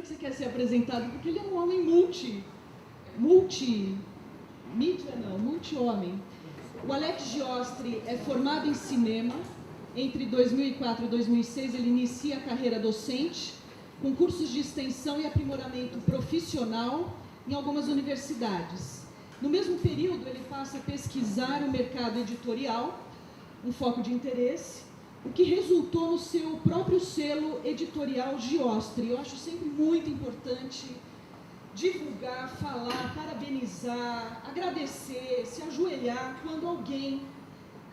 certeza que você quer ser apresentado, porque ele é um homem multi-homem. O Alex Giostre é formado em cinema. Entre 2004 e 2006, ele inicia a carreira docente, com cursos de extensão e aprimoramento profissional em algumas universidades. No mesmo período, ele passa a pesquisar o mercado editorial, um foco de interesse, o que resultou no seu próprio selo editorial Giostre. Eu acho sempre muito importante divulgar, falar, parabenizar, agradecer, se ajoelhar quando alguém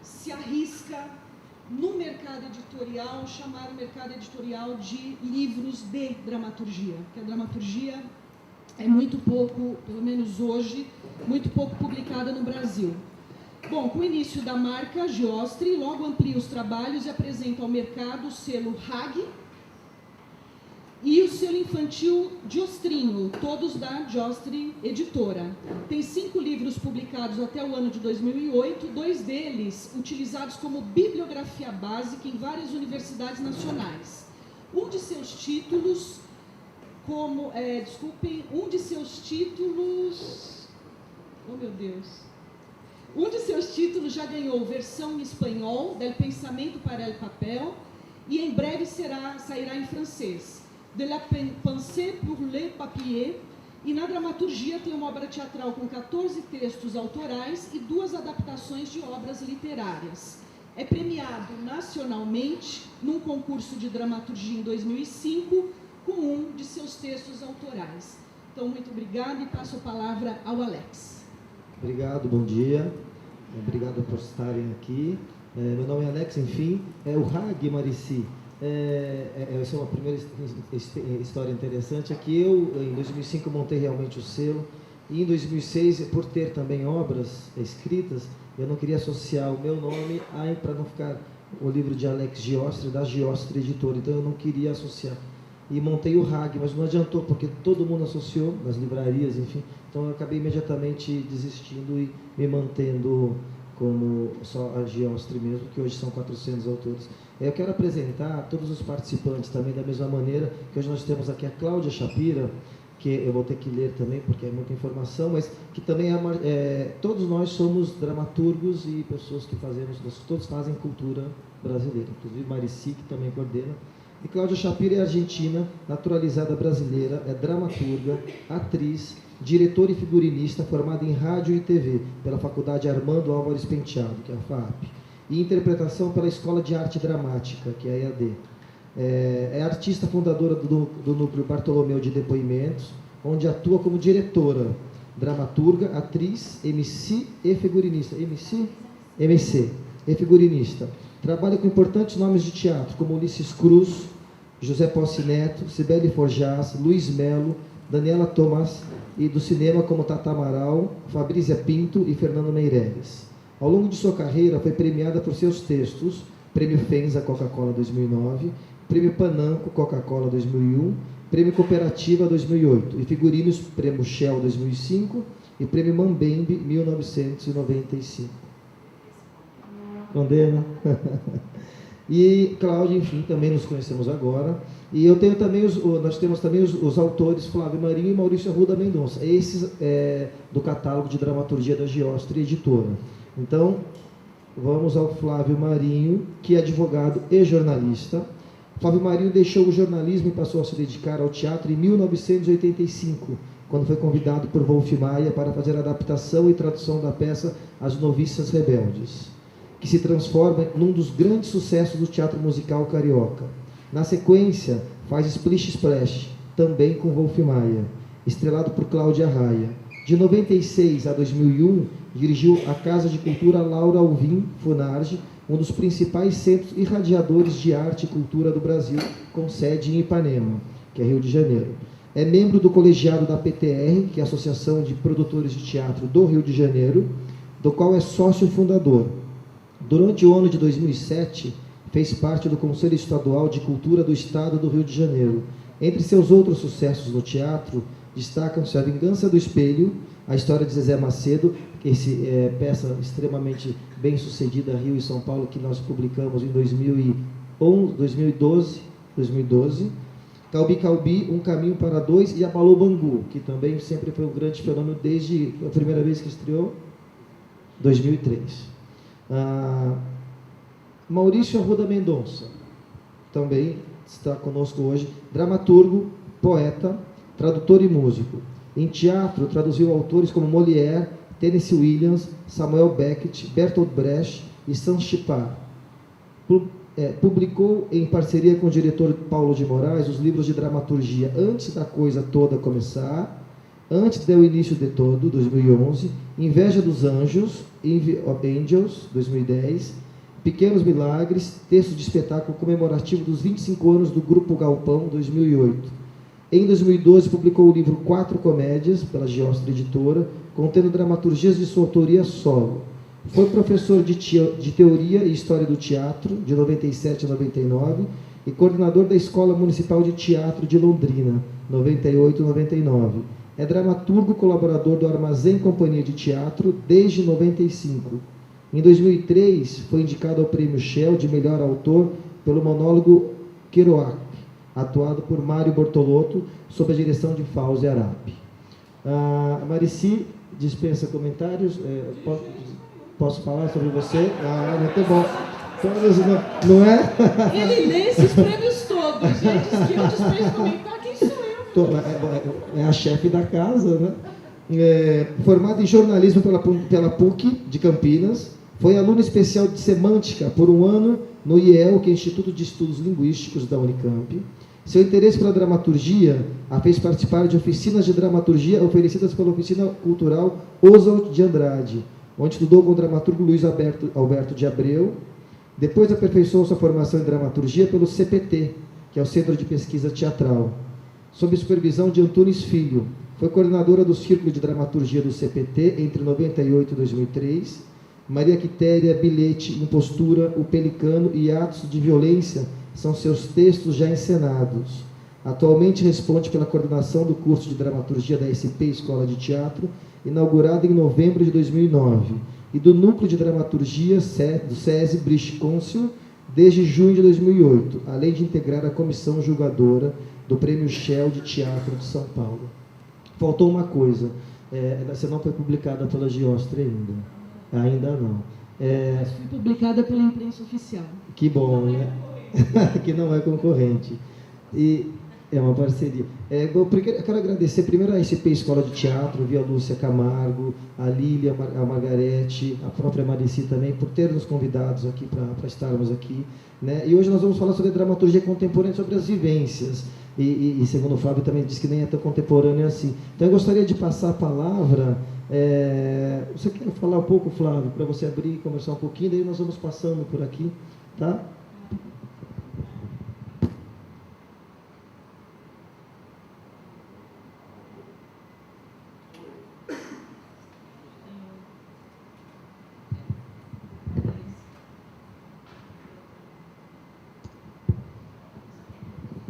se arrisca no mercado editorial, chamar o mercado editorial de livros de dramaturgia, porque a dramaturgia é muito pouco, pelo menos hoje, muito pouco publicada no Brasil. Bom, com o início da marca Giostre, logo amplia os trabalhos e apresenta ao mercado o selo Hag e o selo infantil Giostrinho, todos da Giostre Editora. Tem 5 livros publicados até o ano de 2008, 2 deles utilizados como bibliografia básica em várias universidades nacionais. Um de seus títulos, Um de seus títulos já ganhou versão em espanhol, Del Pensamento para el Papel, e em breve sairá em francês, De la Pensée pour le Papier, e na dramaturgia tem uma obra teatral com 14 textos autorais e 2 adaptações de obras literárias. É premiado nacionalmente num concurso de dramaturgia em 2005 com um de seus textos autorais. Então, muito obrigada e passo a palavra ao Alex. Obrigado, bom dia. Obrigado por estarem aqui. Meu nome é Alex, enfim. O Hag, Marici, essa é uma primeira história interessante. É que eu, em 2005, montei realmente o selo. E em 2006, por ter também obras escritas, eu não queria associar o meu nome para não ficar o livro de Alex Giostre, da Giostre Editora. Então, eu não queria associar. E montei o Hag, mas não adiantou, porque todo mundo associou, nas livrarias, enfim. Então, eu acabei imediatamente desistindo e me mantendo como só a Giostre mesmo, que hoje são 400 autores. Eu quero apresentar todos os participantes também da mesma maneira, que hoje nós temos aqui a Cláudia Shapira, que eu vou ter que ler também, porque é muita informação, mas que também todos nós somos dramaturgos e pessoas que todos fazem cultura brasileira, inclusive Marici, que também coordena. E Cláudia Shapira é argentina, naturalizada brasileira, é dramaturga, atriz, diretora e figurinista, formada em rádio e TV pela Faculdade Armando Álvares Penteado, que é a FAAP, e interpretação pela Escola de Arte Dramática, que é a EAD. É artista fundadora do Núcleo Bartolomeu de Depoimentos, onde atua como diretora, dramaturga, atriz, MC e figurinista. MC e figurinista. Trabalha com importantes nomes de teatro, como Ulisses Cruz, José Posse Neto, Cibele Forjás, Luiz Melo, Daniela Tomás, e do cinema como Tata Amaral, Fabrícia Pinto e Fernando Meirelles. Ao longo de sua carreira, foi premiada por seus textos, Prêmio Fenza Coca-Cola 2009, Prêmio Pananco Coca-Cola 2001, Prêmio Cooperativa 2008, e figurinos Prêmio Shell 2005 e Prêmio Mambembe 1995. Condena. E Cláudia, enfim, também nos conhecemos agora. E eu tenho também nós temos também os autores Flávio Marinho e Maurício Arruda Mendonça, esses do catálogo de dramaturgia da Giostre Editora. Então, vamos ao Flávio Marinho, que é advogado e jornalista. Flávio Marinho deixou o jornalismo e passou a se dedicar ao teatro em 1985, quando foi convidado por Wolf Maia para fazer a adaptação e tradução da peça As Noviças Rebeldes, que se transforma num dos grandes sucessos do teatro musical carioca. Na sequência, faz Splish Splash, também com Wolf Maia, estrelado por Cláudia Raia. De 96 a 2001, dirigiu a Casa de Cultura Laura Alvim Funarge, um dos principais centros irradiadores de arte e cultura do Brasil, com sede em Ipanema, que é Rio de Janeiro. É membro do colegiado da PTR, que é a Associação de Produtores de Teatro do Rio de Janeiro, do qual é sócio fundador. Durante o ano de 2007, fez parte do Conselho Estadual de Cultura do Estado do Rio de Janeiro. Entre seus outros sucessos no teatro, destacam-se A Vingança do Espelho, A História de Zezé Macedo, peça extremamente bem sucedida, Rio e São Paulo, que nós publicamos em 2012, Calbi Calbi, Um Caminho para Dois, e Abalô Bangu, que também sempre foi um grande fenômeno desde a primeira vez que estreou, 2003. Maurício Arruda Mendonça, também está conosco hoje, dramaturgo, poeta, tradutor e músico. Em teatro, traduziu autores como Molière, Tennessee Williams, Samuel Beckett, Bertolt Brecht e Saint-Exupéry. Publicou, em parceria com o diretor Paulo de Moraes, os livros de dramaturgia Antes da Coisa Toda Começar, Antes do Início de Todo, 2011, Inveja dos Anjos, Angels, 2010, Pequenos Milagres, texto de espetáculo comemorativo dos 25 anos do Grupo Galpão, 2008. Em 2012, publicou o livro Quatro Comédias, pela Giostre Editora, contendo dramaturgias de sua autoria solo. Foi professor de Teoria e História do Teatro, de 97 a 99, e coordenador da Escola Municipal de Teatro de Londrina, 98 a 99. É dramaturgo colaborador do Armazém Companhia de Teatro desde 95. Em 2003, foi indicado ao Prêmio Shell de Melhor Autor pelo monólogo Kerouac, atuado por Mário Bortolotto, sob a direção de Fauzi Arap. Marici dispensa comentários. Posso falar sobre você? Muito bom. Não é? Ele lê esses prêmios todos. Ele diz que eu dispenso comentar. Quem sou eu? É a chefe da casa, né? Formado em jornalismo pela PUC de Campinas, foi aluno especial de semântica por um ano no IEL, que é o Instituto de Estudos Linguísticos da Unicamp. Seu interesse pela dramaturgia a fez participar de oficinas de dramaturgia oferecidas pela Oficina Cultural Oswald de Andrade, onde estudou com o dramaturgo Luiz Alberto de Abreu. Depois aperfeiçoou sua formação em dramaturgia pelo CPT, que é o Centro de Pesquisa Teatral, sob supervisão de Antunes Filho. Foi coordenadora do Círculo de Dramaturgia do CPT entre 98 e 2003. Maria Quitéria, Bilhete, Impostura, O Pelicano e Atos de Violência são seus textos já encenados. Atualmente responde pela coordenação do curso de dramaturgia da SP Escola de Teatro, inaugurado em novembro de 2009, e do Núcleo de Dramaturgia do SESI British Council desde junho de 2008, além de integrar a comissão julgadora do Prêmio Shell de Teatro de São Paulo. Faltou uma coisa, você não foi publicada pela Giostre ainda. Ainda não. Mas foi publicada pela imprensa oficial. Que bom, né? Que não é concorrente. E é uma parceria. Eu quero agradecer primeiro a SP Escola de Teatro, a Lúcia Camargo, a Lília, a Margarete, a própria Marici também, por ter nos convidados aqui para estarmos aqui, né? E hoje nós vamos falar sobre dramaturgia contemporânea, sobre as vivências. E segundo o Flávio também disse que nem é tão contemporâneo assim. Então eu gostaria de passar a palavra. Você quer falar um pouco, Flávio, para você abrir e conversar um pouquinho, daí nós vamos passando por aqui, tá?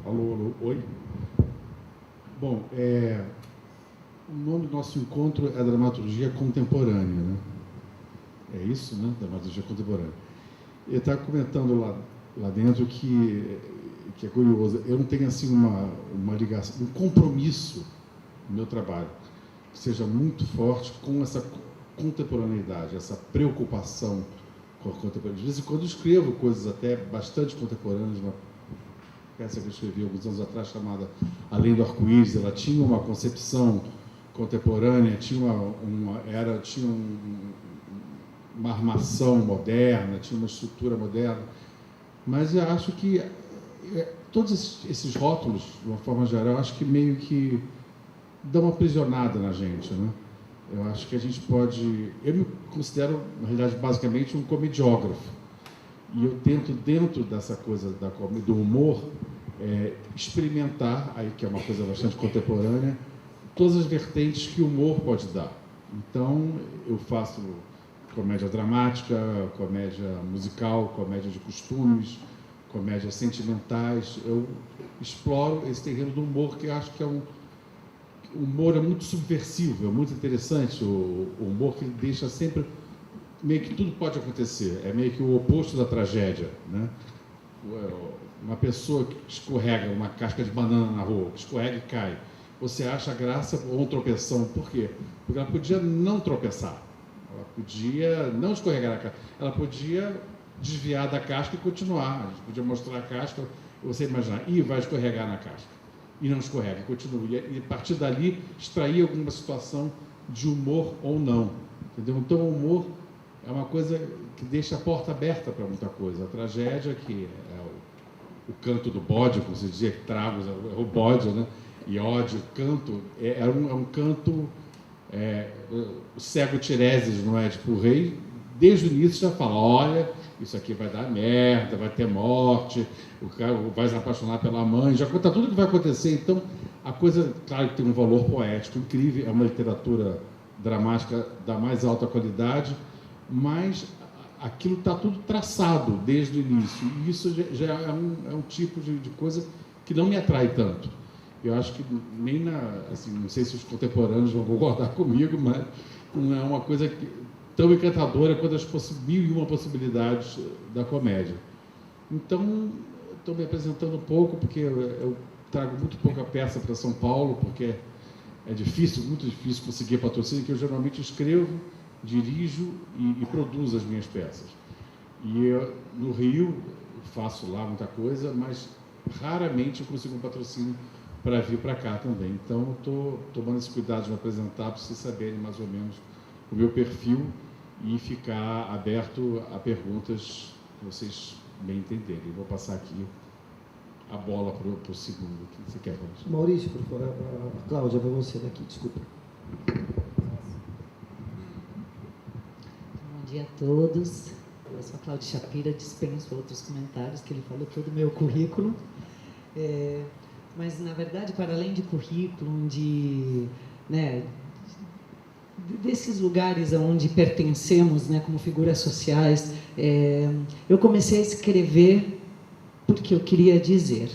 Alô, oi. Bom, o nome do nosso encontro é Dramaturgia Contemporânea, né? É isso, né? Dramaturgia Contemporânea. Eu estava comentando lá dentro que é curioso. Eu não tenho assim uma ligação, um compromisso no meu trabalho que seja muito forte com essa contemporaneidade, essa preocupação com a contemporaneidade. De vez em quando eu escrevo coisas até bastante contemporâneas, uma peça que eu escrevi alguns anos atrás chamada Além do Arco-Íris. Ela tinha uma concepção contemporânea, tinha uma armação moderna, tinha uma estrutura moderna, mas eu acho que todos esses rótulos, de uma forma geral, eu acho que meio que dão uma aprisionada na gente, né? Eu acho que a gente pode... Eu me considero, na realidade, basicamente um comediógrafo. E eu tento, dentro dessa coisa do humor, experimentar, aí que é uma coisa bastante contemporânea, todas as vertentes que o humor pode dar. Então, eu faço comédia dramática, comédia musical, comédia de costumes, comédias sentimentais. Eu exploro esse terreno do humor, que eu acho que o humor é muito subversivo, é muito interessante. O humor que deixa sempre... Meio que tudo pode acontecer, é meio que o oposto da tragédia, né? uma pessoa que escorrega uma casca de banana na rua, que escorrega e cai, você acha graça ou um tropeção? Por quê? Porque ela podia não tropeçar, ela podia não escorregar na casca, ela podia desviar da casca e continuar, a gente podia mostrar a casca, você imaginar, vai escorregar na casca, e não escorrega, continua, e a partir dali extrair alguma situação de humor ou não, entendeu? Então o humor é uma coisa que deixa a porta aberta para muita coisa. A tragédia, que é o canto do bode, como se dizia, que tragos, é o bode, né? E ódio, canto, é um canto, o cego Tireses, não é? Tipo, o rei, desde o início, já fala, olha, isso aqui vai dar merda, vai ter morte, o cara vai se apaixonar pela mãe, já conta tudo o que vai acontecer. Então, a coisa, claro que tem um valor poético incrível, é uma literatura dramática da mais alta qualidade, mas aquilo está tudo traçado desde o início, e isso já é um tipo de coisa que não me atrai tanto. Eu acho que nem assim, não sei se os contemporâneos vão concordar comigo, mas não é uma coisa tão encantadora quanto as mil e uma possibilidades da comédia. Então, estou me apresentando um pouco, porque eu trago muito pouca peça para São Paulo, porque é difícil, muito difícil conseguir patrocínio, que eu geralmente escrevo, dirijo e produzo as minhas peças. E eu, no Rio, faço lá muita coisa, mas raramente eu consigo um patrocínio para vir para cá também. Então, estou tomando esse cuidado de me apresentar, para vocês saberem mais ou menos o meu perfil e ficar aberto a perguntas que vocês bem entenderem. Vou passar aqui a bola para o segundo. O que você quer falar? Maurício, por favor. A Cláudia, vai você daqui, desculpa. Bom dia a todos. Eu sou a Cláudia Shapira, dispenso outros comentários, que ele falou todo o meu currículo. Mas, na verdade, para além de currículo, desses lugares onde pertencemos, né, como figuras sociais, eu comecei a escrever porque eu queria dizer.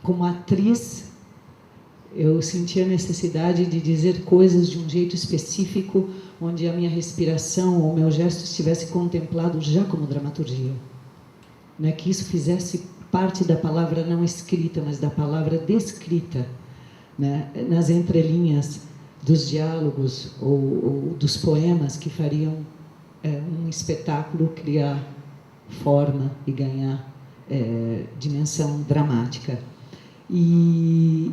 Como atriz, eu sentia a necessidade de dizer coisas de um jeito específico, onde a minha respiração ou o meu gesto estivesse contemplado já como dramaturgia. Né? Que isso fizesse parte da palavra não escrita, mas da palavra descrita, né? Nas entrelinhas dos diálogos ou dos poemas que fariam um espetáculo criar forma e ganhar dimensão dramática. E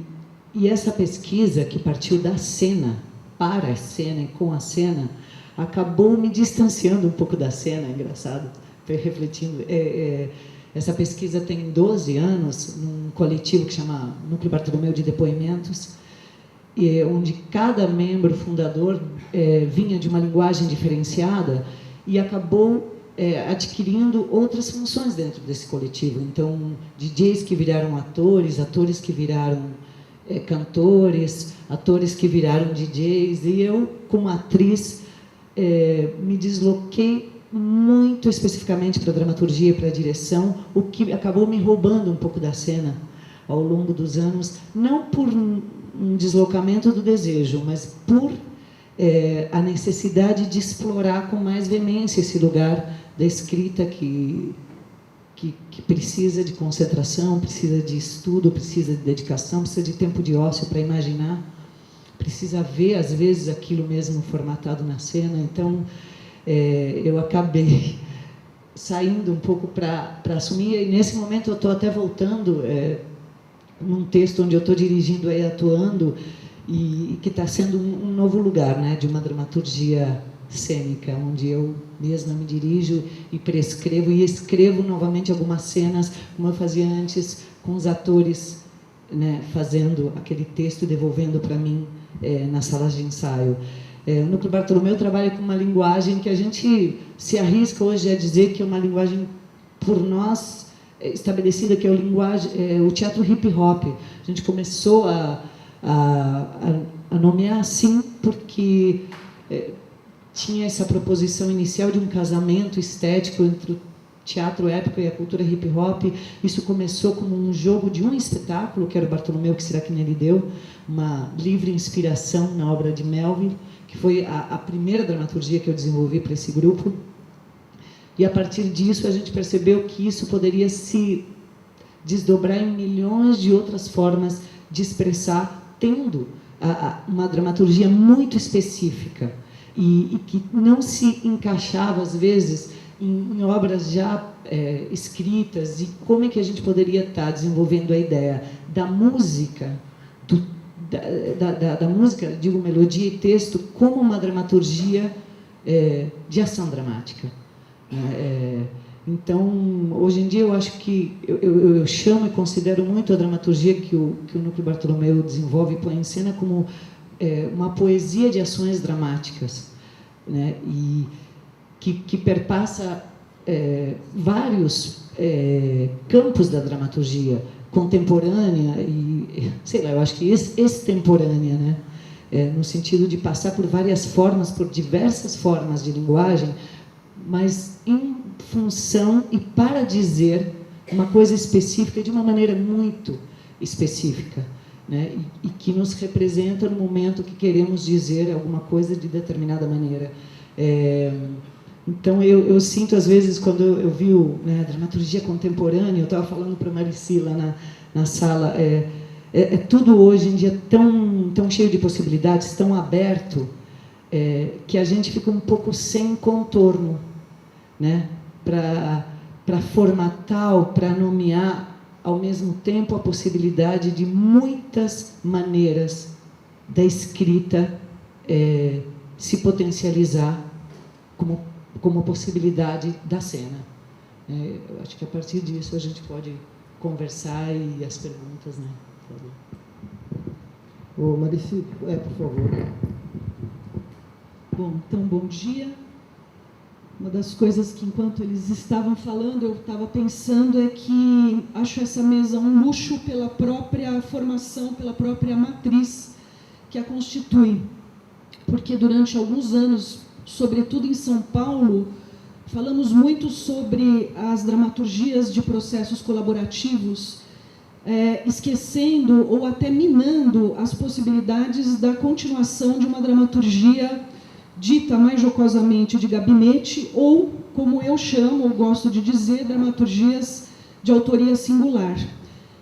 essa pesquisa, que partiu da cena, para a cena e com a cena, acabou me distanciando um pouco da cena, é engraçado, refletindo. Essa pesquisa tem 12 anos, num coletivo que chama Núcleo Bartolomeu de Depoimentos, onde cada membro fundador vinha de uma linguagem diferenciada e acabou adquirindo outras funções dentro desse coletivo. Então, DJs que viraram atores, atores que viraram cantores, atores que viraram DJs, e eu, como atriz, me desloquei muito especificamente para a dramaturgia e para a direção, o que acabou me roubando um pouco da cena ao longo dos anos, não por um deslocamento do desejo, mas por a necessidade de explorar com mais veemência esse lugar da escrita que precisa de concentração, precisa de estudo, precisa de dedicação, precisa de tempo de ócio para imaginar, precisa ver, às vezes, aquilo mesmo formatado na cena. Então, eu acabei saindo um pouco para assumir, e nesse momento eu estou até voltando num texto onde eu estou dirigindo e atuando, e que está sendo um novo lugar, né, de uma dramaturgia cênica, onde eu mesma me dirijo e prescrevo e escrevo novamente algumas cenas, como eu fazia antes, com os atores, né, fazendo aquele texto e devolvendo para mim nas salas de ensaio. O Núcleo Bartolomeu trabalha com uma linguagem que a gente se arrisca hoje a dizer que é uma linguagem por nós estabelecida, que é o teatro hip-hop. A gente começou a nomear assim porque tinha essa proposição inicial de um casamento estético entre o teatro épico e a cultura hip-hop. Isso começou como um jogo de um espetáculo, que era o Bartolomeu, que será que nele deu, uma livre inspiração na obra de Melville, que foi a primeira dramaturgia que eu desenvolvi para esse grupo. E, a partir disso, a gente percebeu que isso poderia se desdobrar em milhões de outras formas de expressar, tendo uma dramaturgia muito específica e que não se encaixava, às vezes, em obras já escritas. E como é que a gente poderia estar desenvolvendo a ideia da música, da música, digo, melodia e texto, como uma dramaturgia de ação dramática. Então, hoje em dia, eu acho que eu chamo e considero muito a dramaturgia que o Núcleo Bartolomeu desenvolve e põe em cena como uma poesia de ações dramáticas, né? E que perpassa vários campos da dramaturgia contemporânea e, sei lá, eu acho que extemporânea, né? No sentido de passar por várias formas, por diversas formas de linguagem, mas em função e para dizer uma coisa específica de uma maneira muito específica, né? E que nos representa no momento que queremos dizer alguma coisa de determinada maneira. Então, eu sinto, às vezes, quando eu vi a dramaturgia contemporânea, eu estava falando para a Marici lá na sala, tudo hoje em dia tão cheio de possibilidades, tão aberto, que a gente fica um pouco sem contorno, né? Para formatar ou para nomear, ao mesmo tempo, a possibilidade de muitas maneiras da escrita se potencializar como possibilidade da cena. Eu acho que a partir disso a gente pode conversar e as perguntas, né? Ô, Marici, por favor. Bom, então, bom dia. Uma das coisas que, enquanto eles estavam falando, eu estava pensando é que acho essa mesa um luxo pela própria formação, pela própria matriz que a constitui. Porque durante alguns anos, sobretudo em São Paulo, falamos muito sobre as dramaturgias de processos colaborativos, esquecendo ou até minando as possibilidades da continuação de uma dramaturgia dita mais jocosamente de gabinete, ou, como eu chamo, ou gosto de dizer, dramaturgias de autoria singular.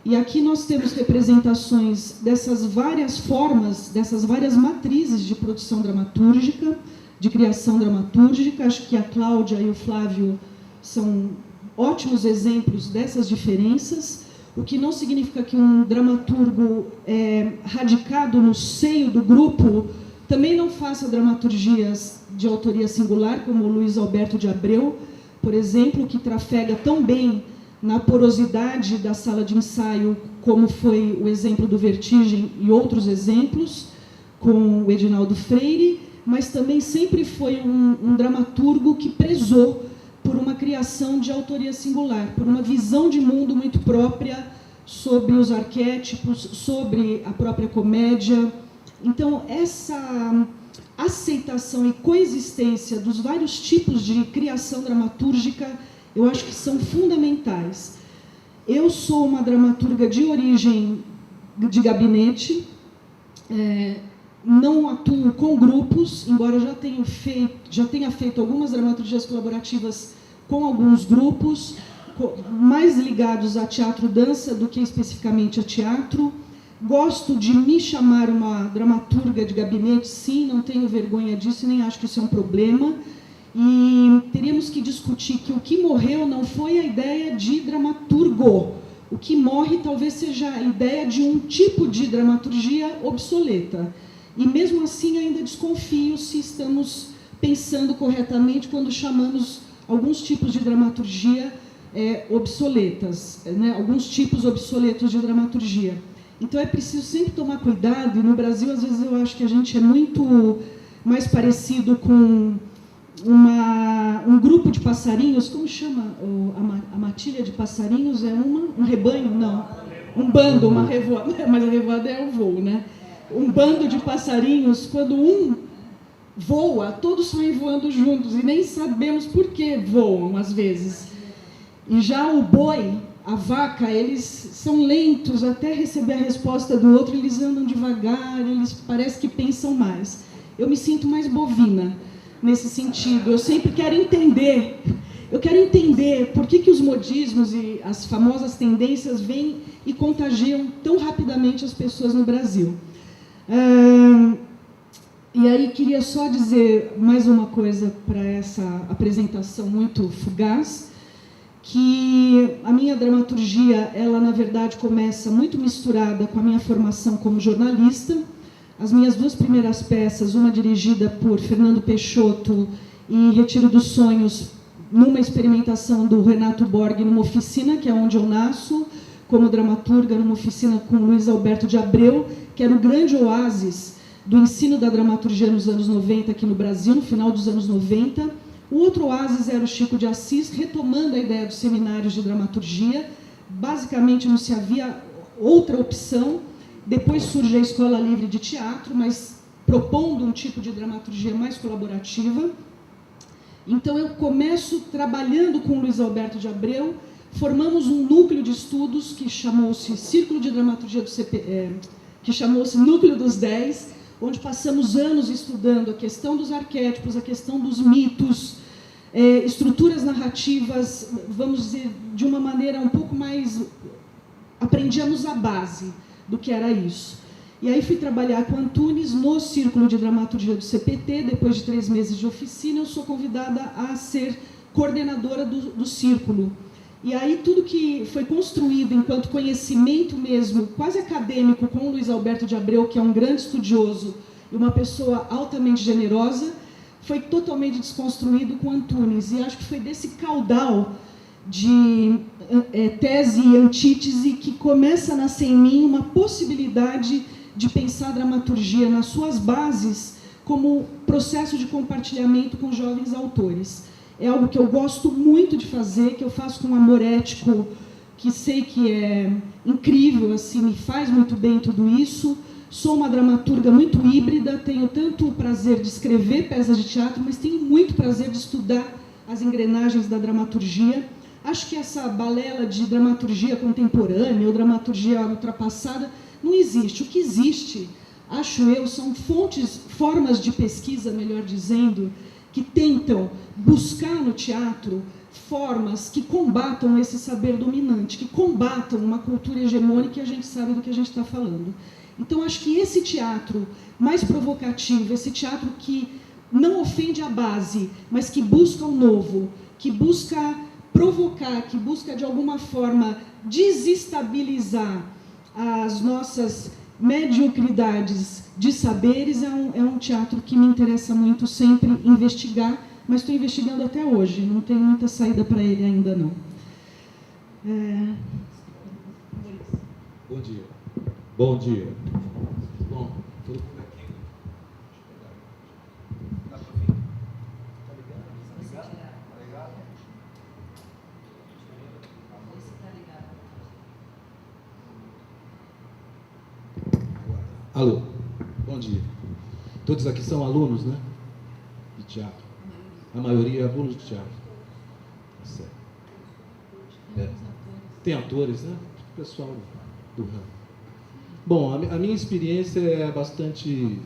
E aqui nós temos representações dessas várias formas, dessas várias matrizes de produção dramatúrgica, de criação dramatúrgica. Acho que a Cláudia e o Flávio são ótimos exemplos dessas diferenças, o que não significa que um dramaturgo radicado no seio do grupo também não faça dramaturgias de autoria singular, como o Luiz Alberto de Abreu, por exemplo, que trafega tão bem na porosidade da sala de ensaio, como foi o exemplo do Vertigem e outros exemplos, com o Edinaldo Freire, mas também sempre foi um dramaturgo que prezou por uma criação de autoria singular, por uma visão de mundo muito própria sobre os arquétipos, sobre a própria comédia. Então, essa aceitação e coexistência dos vários tipos de criação dramatúrgica, eu acho que são fundamentais. Eu sou uma dramaturga de origem de gabinete, não atuo com grupos, embora já tenha feito algumas dramaturgias colaborativas com alguns grupos, mais ligados a teatro-dança do que especificamente a teatro. Gosto de me chamar uma dramaturga de gabinete, sim, não tenho vergonha disso, nem acho que isso é um problema. E teríamos que discutir que o que morreu não foi a ideia de dramaturgo. O que morre talvez seja a ideia de um tipo de dramaturgia obsoleta. E mesmo assim ainda desconfio se estamos pensando corretamente quando chamamos alguns tipos de dramaturgia obsoletas, né? Alguns tipos obsoletos de dramaturgia. Então é preciso sempre tomar cuidado, e no Brasil às vezes eu acho que a gente é muito mais parecido com um grupo de passarinhos, como chama? A matilha de passarinhos é um rebanho? Não. Um bando, uma revoada, mas a revoada é o voo, né? Um bando de passarinhos, quando um voa, todos saem voando juntos, e nem sabemos por que voam, às vezes. E já o boi, a vaca, eles são lentos até receber a resposta do outro, eles andam devagar, eles parece que pensam mais. Eu me sinto mais bovina nesse sentido, eu sempre quero entender eu quero entender por que os modismos e as famosas tendências vêm e contagiam tão rapidamente as pessoas no Brasil. E aí queria só dizer mais uma coisa para essa apresentação muito fugaz, que a minha dramaturgia, ela na verdade começa muito misturada com a minha formação como jornalista. As minhas 2 primeiras peças, uma dirigida por Fernando Peixoto e Retiro dos Sonhos, numa experimentação do Renato Borg numa oficina, que é onde eu nasço, como dramaturga, numa oficina com Luiz Alberto de Abreu, que era o grande oásis do ensino da dramaturgia nos anos 90 aqui no Brasil, no final dos anos 90. O outro oásis era o Chico de Assis, retomando a ideia dos seminários de dramaturgia. Basicamente não se havia outra opção. Depois surge a Escola Livre de Teatro, mas propondo um tipo de dramaturgia mais colaborativa. Então eu começo trabalhando com o Luiz Alberto de Abreu, formamos um núcleo de estudos que chamou-se Círculo de Dramaturgia do que chamou-se Núcleo dos 10, onde passamos anos estudando a questão dos arquétipos, a questão dos mitos, estruturas narrativas, vamos dizer, de uma maneira um pouco mais... Aprendíamos a base do que era isso. E aí fui trabalhar com Antunes no Círculo de Dramaturgia do CPT. Depois de 3 meses de oficina, eu sou convidada a ser coordenadora do Círculo. E aí tudo que foi construído enquanto conhecimento mesmo, quase acadêmico, com o Luiz Alberto de Abreu, que é um grande estudioso e uma pessoa altamente generosa, foi totalmente desconstruído com Antunes. E acho que foi desse caudal de tese e antítese que começa a nascer em mim uma possibilidade de pensar a dramaturgia nas suas bases como processo de compartilhamento com jovens autores. É algo que eu gosto muito de fazer, que eu faço com um amor ético, que sei que é incrível, assim, me faz muito bem tudo isso. Sou uma dramaturga muito híbrida, tenho tanto o prazer de escrever peças de teatro, mas tenho muito prazer de estudar as engrenagens da dramaturgia. Acho que essa balela de dramaturgia contemporânea ou dramaturgia ultrapassada não existe. O que existe, acho eu, são formas de pesquisa, melhor dizendo, que tentam buscar no teatro formas que combatam esse saber dominante, que combatam uma cultura hegemônica, e a gente sabe do que a gente está falando. Então, acho que esse teatro mais provocativo, esse teatro que não ofende a base, mas que busca o novo, que busca provocar, que busca, de alguma forma, desestabilizar as nossas mediocridades de saberes, é um teatro que me interessa muito sempre investigar, mas estou investigando até hoje, não tenho muita saída para ele ainda não. Bom dia. Bom dia. Bom, tudo por aqui. Dá para vir? Tá ligado? Tá ligado? Tá ligado? Alô, bom dia. Todos aqui são alunos, né? De teatro. A maioria é alunos de teatro. Certo. Tem atores, né? Pessoal do ramo. Bom, a minha experiência é bastante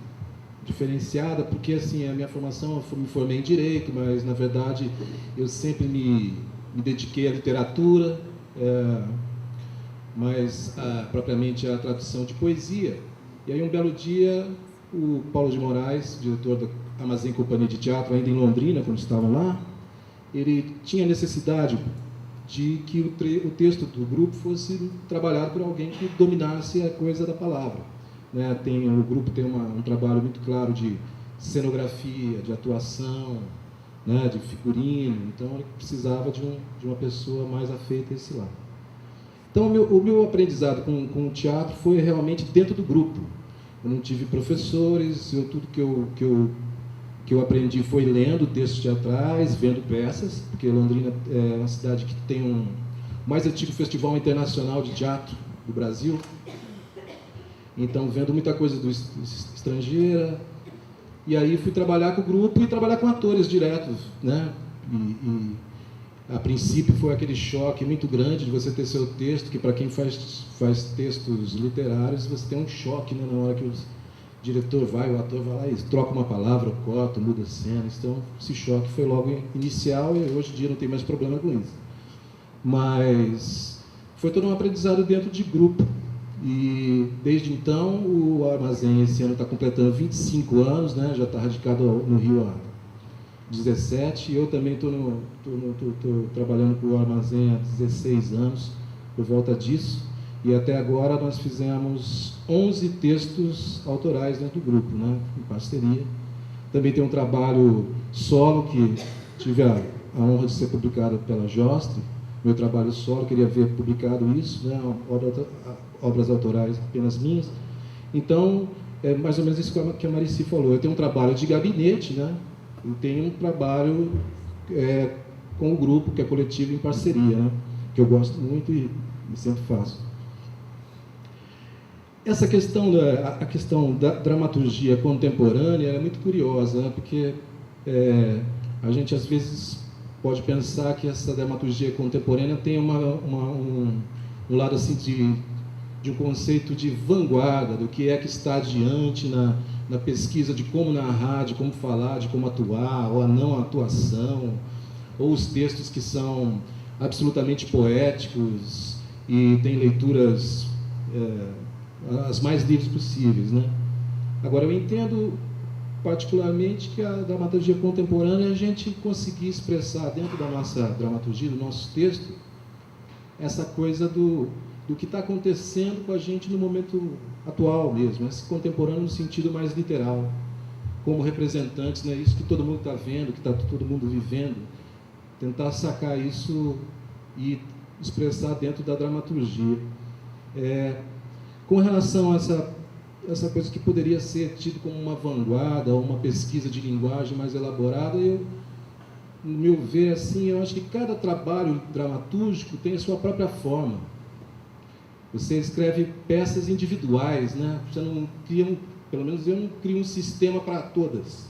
diferenciada, porque assim, a minha formação, eu me formei em Direito, mas na verdade eu sempre me dediquei à literatura, mas propriamente à tradução de poesia. E aí um belo dia, o Paulo de Moraes, diretor da Armazém Companhia de Teatro, ainda em Londrina, quando estavam lá, ele tinha necessidade de que o texto do grupo fosse trabalhado por alguém que dominasse a coisa da palavra. Né? O grupo tem um trabalho muito claro de cenografia, de atuação, né? De figurino, então ele precisava de uma pessoa mais afeita a esse lado. Então o meu aprendizado com o teatro foi realmente dentro do grupo. Eu não tive professores, tudo que eu aprendi foi lendo textos teatrais, vendo peças, porque Londrina é uma cidade que tem o mais antigo festival internacional de teatro do Brasil. Então, vendo muita coisa estrangeira. E aí fui trabalhar com o grupo e trabalhar com atores diretos, né? E a princípio foi aquele choque muito grande de você ter seu texto, que para quem faz textos literários, você tem um choque, né, na hora diretor vai, o ator vai lá e troca uma palavra, corta, muda a cena. Então, esse choque foi logo inicial e hoje em dia não tem mais problema com isso. Mas foi todo um aprendizado dentro de grupo. E desde então o Armazém esse ano está completando 25 anos, né? Já está radicado no Rio há 17, e eu também estou trabalhando com o Armazém há 16 anos, por volta disso, e até agora nós fizemos 11 textos autorais dentro do grupo, né? Em parceria. Também tem um trabalho solo que tive a honra de ser publicado pela Jostre, meu trabalho solo, queria ver publicado isso, né? Obras autorais apenas minhas. Então, é mais ou menos isso que a Marici falou. Eu tenho um trabalho de gabinete, né? Eu tenho um trabalho com o grupo, que é coletivo em parceria, né? Que eu gosto muito e sempre faço. Essa questão a questão da dramaturgia contemporânea é muito curiosa, né? Porque a gente às vezes pode pensar que essa dramaturgia contemporânea tem um lado assim de um conceito de vanguarda, do que está adiante na pesquisa de como narrar, de como falar, de como atuar, ou a não atuação, ou os textos que são absolutamente poéticos e têm leituras as mais livres possíveis, né? Agora, eu entendo particularmente que a dramaturgia contemporânea é a gente conseguir expressar dentro da nossa dramaturgia, do nosso texto, essa coisa do que está acontecendo com a gente no momento atual mesmo, esse contemporâneo no sentido mais literal, como representantes, né? Isso que todo mundo está vendo, que está todo mundo vivendo, tentar sacar isso e expressar dentro da dramaturgia. Com relação a essa coisa que poderia ser tido como uma vanguarda ou uma pesquisa de linguagem mais elaborada, no meu ver, assim, eu acho que cada trabalho dramatúrgico tem a sua própria forma. Você escreve peças individuais, né? Você não cria, pelo menos eu não crio um sistema para todas.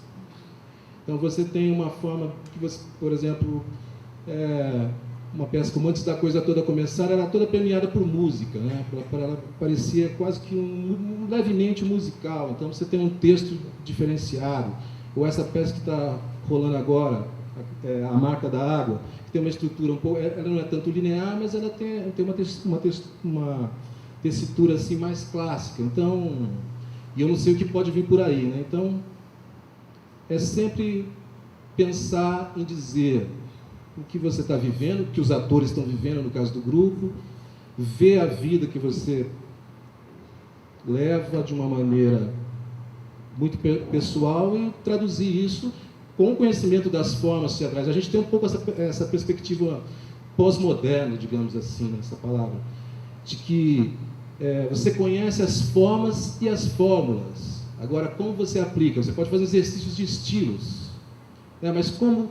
Então você tem uma forma que você, por exemplo, uma peça como Antes da Coisa Toda Começar, era toda premiada por música, né? Ela parecia quase que levemente musical. Então você tem um texto diferenciado. Ou essa peça que está rolando agora, A Marca da Água, que tem uma estrutura um pouco, ela não é tanto linear, mas ela tem uma tessitura assim mais clássica. Então, e eu não sei o que pode vir por aí, né? Então, é sempre pensar em dizer o que você está vivendo, o que os atores estão vivendo, no caso do grupo, ver a vida que você leva de uma maneira muito pessoal e traduzir isso com o conhecimento das formas teatrais. A gente tem um pouco essa perspectiva pós-moderna, digamos assim, nessa palavra, de que você conhece as formas e as fórmulas. Agora, como você aplica? Você pode fazer exercícios de estilos, né? Mas como,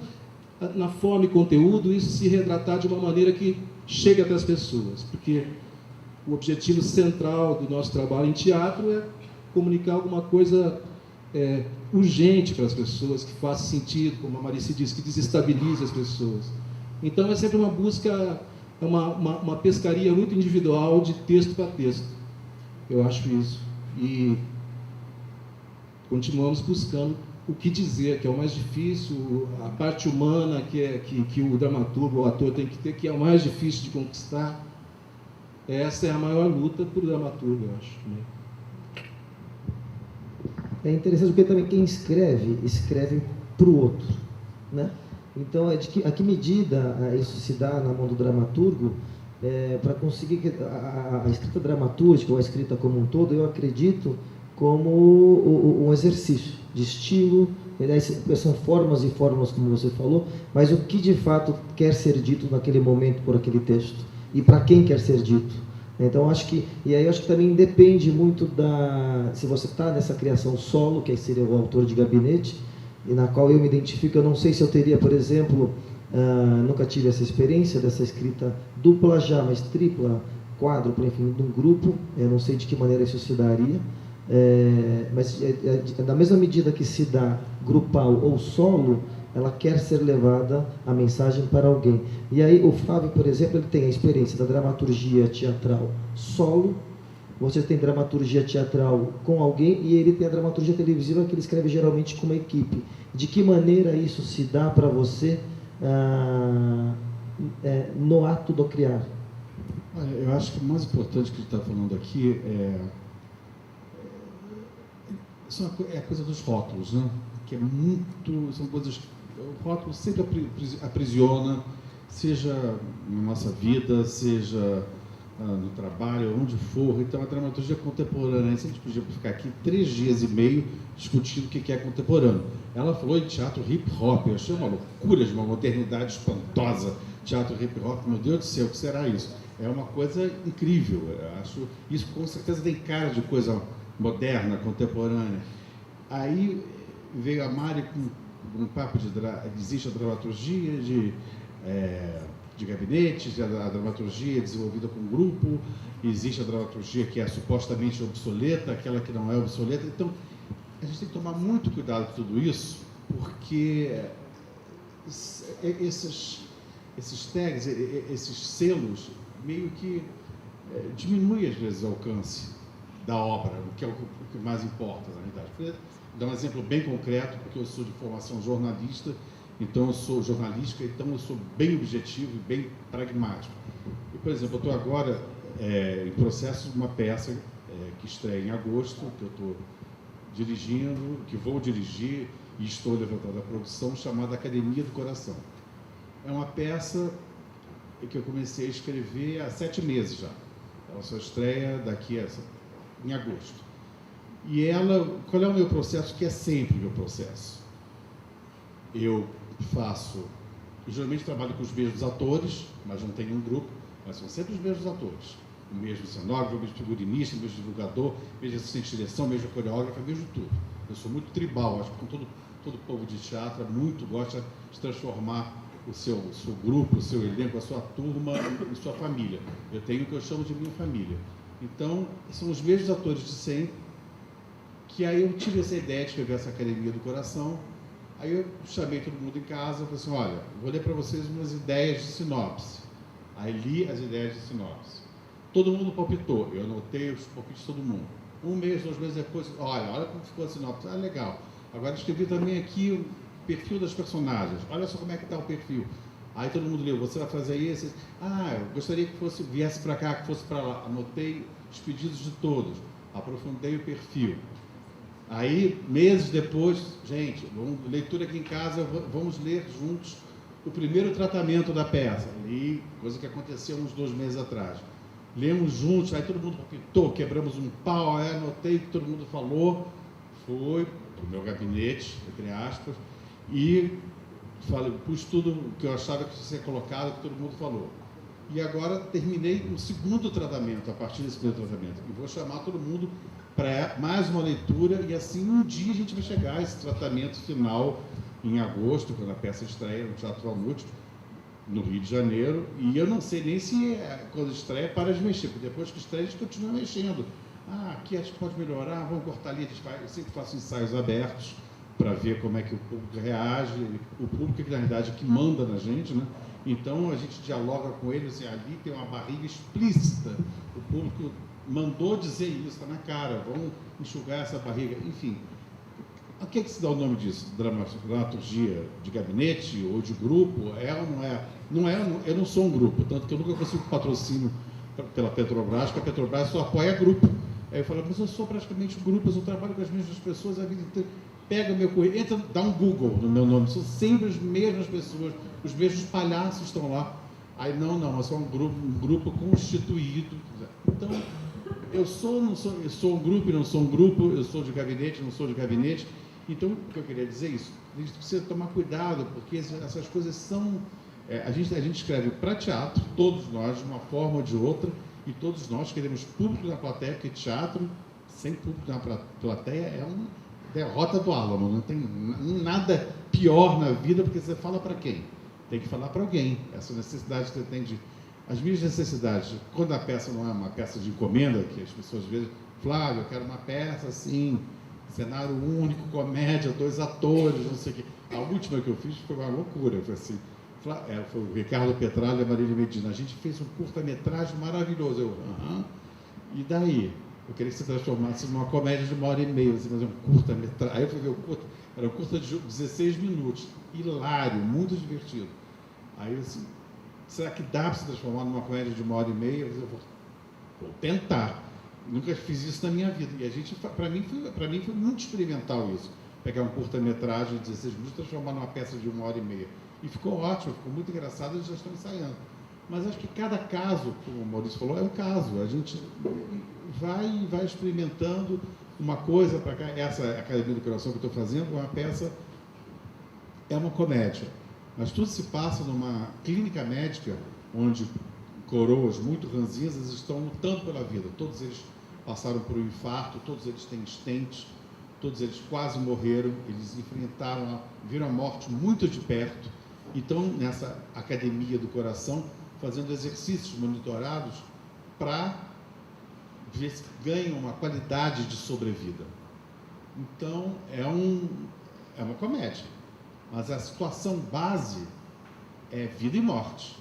na forma e conteúdo, isso se retratar de uma maneira que chegue até as pessoas. Porque o objetivo central do nosso trabalho em teatro é comunicar alguma coisa urgente para as pessoas, que faça sentido, como a Marici disse, que desestabilize as pessoas. Então é sempre uma busca, uma pescaria muito individual de texto para texto. Eu acho isso. E continuamos buscando o que dizer, que é o mais difícil, a parte humana que o dramaturgo, o ator tem que ter, que é o mais difícil de conquistar. Essa é a maior luta para o dramaturgo, eu acho. É interessante porque também quem escreve para o outro, né? Então, a que medida isso se dá na mão do dramaturgo, para conseguir a escrita dramatúrgica ou a escrita como um todo, eu acredito como um exercício de estilo. São formas e formas, como você falou, mas o que de fato quer ser dito naquele momento por aquele texto e para quem quer ser dito. Então, acho que também depende muito se você está nessa criação solo, que seria o autor de gabinete, e na qual eu me identifico. Eu não sei se eu teria, por exemplo, nunca tive essa experiência dessa escrita dupla já, mas tripla, quádrupla, enfim, de um grupo. Eu não sei de que maneira isso se daria, mas da mesma medida que se dá grupal ou solo, ela quer ser levada a mensagem para alguém. E aí o Flávio, por exemplo, ele tem a experiência da dramaturgia teatral solo, você tem dramaturgia teatral com alguém e ele tem a dramaturgia televisiva que ele escreve geralmente com uma equipe. De que maneira isso se dá para você no ato do criar? Olha, eu acho que o mais importante que a gente está falando aqui é a coisa dos rótulos, né? Que é muito, são coisas, o rótulo sempre aprisiona, seja na nossa vida, seja no trabalho, onde for. Então, a dramaturgia contemporânea, a gente podia ficar aqui 3 dias e meio discutindo o que é contemporâneo. Ela falou de teatro hip-hop, eu achei uma loucura, de uma modernidade espantosa, teatro hip-hop, meu Deus do céu, o que será isso? É uma coisa incrível, eu acho, isso com certeza tem cara de coisa moderna, contemporânea. Aí veio a Mari com um papo de existe a dramaturgia de gabinetes, a dramaturgia desenvolvida com grupo, existe a dramaturgia que é supostamente obsoleta, aquela que não é obsoleta. Então, a gente tem que tomar muito cuidado com tudo isso, porque esses tags, esses selos, meio que diminuem às vezes o alcance da obra, o que é o que mais importa, na realidade. Vou dar um exemplo bem concreto, porque eu sou de formação jornalista, então eu sou jornalística, então eu sou bem objetivo e bem pragmático. E, por exemplo, eu estou agora em processo de uma peça que estreia em agosto, que eu estou dirigindo, que vou dirigir e estou levantando a produção, chamada Academia do Coração. É uma peça que eu comecei a escrever há 7 meses já. Ela só estreia em agosto. E qual é o meu processo, que é sempre o meu processo? Eu geralmente trabalho com os mesmos atores, mas não tenho um grupo, mas são sempre os mesmos atores. O mesmo cenógrafo, o mesmo figurinista, o mesmo divulgador, o mesmo assistente de direção, o mesmo coreógrafo, o mesmo tudo. Eu sou muito tribal, acho que todo povo de teatro gosta de transformar o seu grupo, o seu elenco, a sua turma em sua família. Eu tenho o que eu chamo de minha família. Então, são os mesmos atores de sempre, que aí eu tive essa ideia de escrever essa Academia do Coração. Aí eu chamei todo mundo em casa e falei assim, olha, vou ler para vocês umas ideias de sinopse. Aí li as ideias de sinopse. Todo mundo palpitou, eu anotei os palpites de todo mundo. 1 mês, 2 meses depois, olha como ficou a sinopse. Ah, legal. Agora escrevi também aqui o perfil das personagens. Olha só como é que está o perfil. Aí todo mundo leu, você vai fazer isso? Eu gostaria que viesse para cá, que fosse para lá. Anotei os pedidos de todos, aprofundei o perfil. Aí, meses depois, gente, leitura aqui em casa, vamos ler juntos o primeiro tratamento da peça. Li, coisa que aconteceu uns 2 meses atrás. Lemos juntos, aí todo mundo palpitou, quebramos um pau, aí anotei o que todo mundo falou, fui para o meu gabinete, entre aspas, e pus tudo que eu achava que tinha ser colocado, que todo mundo falou. E agora terminei um segundo tratamento, a partir desse primeiro tratamento, e vou chamar todo mundo para mais uma leitura, e assim um dia a gente vai chegar a esse tratamento final em agosto, quando a peça estreia no Teatro Valmute, no Rio de Janeiro, e eu não sei nem se quando estreia para de mexer, porque depois que estreia a gente continua mexendo. Aqui a gente pode melhorar, vamos cortar ali, eu sempre faço ensaios abertos para ver como é que o público reage, o público que na verdade é que manda na gente, né? Então a gente dialoga com eles, assim, ali tem uma barriga explícita, o público mandou dizer isso, está na cara, vamos enxugar essa barriga, enfim. A que se dá o nome disso? Dramaturgia de gabinete ou de grupo? É ou não é? Não é, eu não sou um grupo, tanto que eu nunca consigo patrocínio pela Petrobras, porque a Petrobras só apoia grupo. Aí eu falo, mas eu sou praticamente um grupo, eu trabalho com as mesmas pessoas a vida inteira. Pega o meu currículo, entra, dá um Google no meu nome, são sempre as mesmas pessoas, os mesmos palhaços estão lá. Aí não, é só um grupo constituído. Então, eu sou um grupo e não sou um grupo, eu sou de gabinete, não sou de gabinete. Então, o que eu queria dizer é isso, a gente precisa tomar cuidado, porque essas coisas são... a gente escreve para teatro, todos nós, de uma forma ou de outra, e todos nós queremos público na plateia, porque teatro, sem público na plateia, é uma derrota do Álamo, não tem nada pior na vida, porque você fala para quem? Tem que falar para alguém, essa necessidade que você tem de... As minhas necessidades, quando a peça não é uma peça de encomenda, que as pessoas veem, Flávio, eu quero uma peça assim, cenário único, comédia, 2 atores, não sei o quê. A última que eu fiz foi uma loucura, foi assim, foi o Ricardo Petralha e a Marília Medina. A gente fez um curta-metragem maravilhoso. E daí? eu queria que você transformasse numa comédia de 1h30, você fazer um curta-metragem. Aí eu fui ver o curta, era um curta de 16 minutos, hilário, muito divertido. Aí eu assim, será que dá para se transformar numa comédia de 1h30? Eu vou tentar. Nunca fiz isso na minha vida. E a gente, para mim foi muito experimental isso. Pegar um curta-metragem de 16 minutos e transformar numa peça de 1h30. E ficou ótimo, ficou muito engraçado, eles já estão ensaiando. Mas acho que cada caso, como o Maurício falou, é um caso. A gente vai experimentando uma coisa para cá. Essa Academia do Coração que eu estou fazendo, uma peça, é uma comédia. Mas tudo se passa numa clínica médica, onde coroas muito ranzinhas estão lutando pela vida. Todos eles passaram por um infarto, todos eles têm stents, todos eles quase morreram, eles viram a morte muito de perto. Então, nessa Academia do Coração, fazendo exercícios monitorados para ver se ganham uma qualidade de sobrevida. Então, é uma comédia, mas a situação base é vida e morte.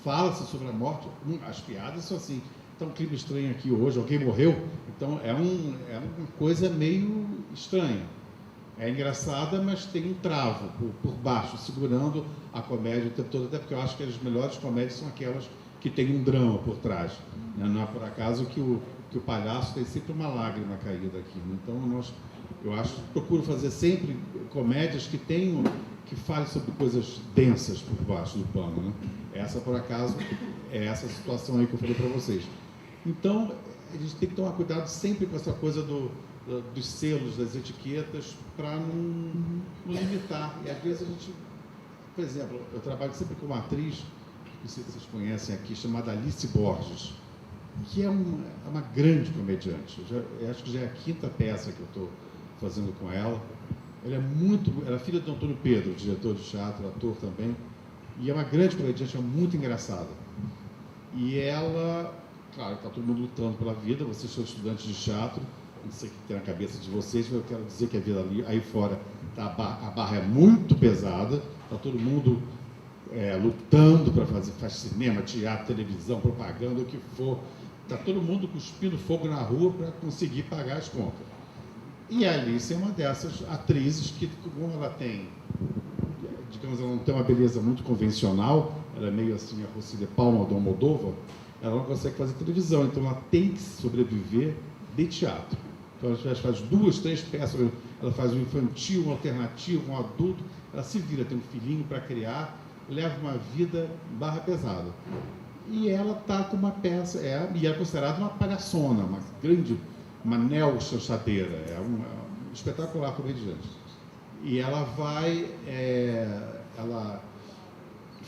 Fala-se sobre a morte, as piadas são assim, está um clima estranho aqui hoje, alguém morreu, então é uma coisa meio estranha. É engraçada, mas tem um travo por baixo, segurando a comédia o tempo todo, até porque eu acho que as melhores comédias são aquelas que têm um drama por trás. Não é por acaso que o palhaço tem sempre uma lágrima caída aqui. Então, eu procuro fazer sempre comédias que falem sobre coisas densas por baixo do pano, né? Essa, por acaso, é essa situação aí que eu falei para vocês. Então, a gente tem que tomar cuidado sempre com essa coisa dos selos, das etiquetas, para não limitar. E às vezes a gente, por exemplo, eu trabalho sempre com uma atriz, não sei se vocês conhecem aqui, chamada Alice Borges, que é uma grande comediante. Eu acho que já é a 5ª peça que eu estou fazendo com ela. Ela é filha do Antônio Pedro, diretor de teatro, ator também, e é uma grande comediante, é muito engraçada. E ela, claro, está todo mundo lutando pela vida, vocês são estudantes de teatro, não sei o que tem na cabeça de vocês, mas eu quero dizer que a vida aí fora, a barra é muito pesada, está todo mundo lutando para faz cinema, teatro, televisão, propaganda, o que for. Está todo mundo cuspindo fogo na rua para conseguir pagar as contas. E a Alice é uma dessas atrizes que, como ela tem, digamos, ela não tem uma beleza muito convencional, ela é meio assim a Rossi de Palma do Almodóvar, ela não consegue fazer televisão, então ela tem que sobreviver de teatro. Então ela faz 2, 3 peças, ela faz um infantil, um alternativo, um adulto, ela se vira, tem um filhinho para criar, leva uma vida barra pesada. E ela está com uma peça, e é considerada uma palhaçona, uma neo-chanchadeira, é uma espetacular comediante. E ela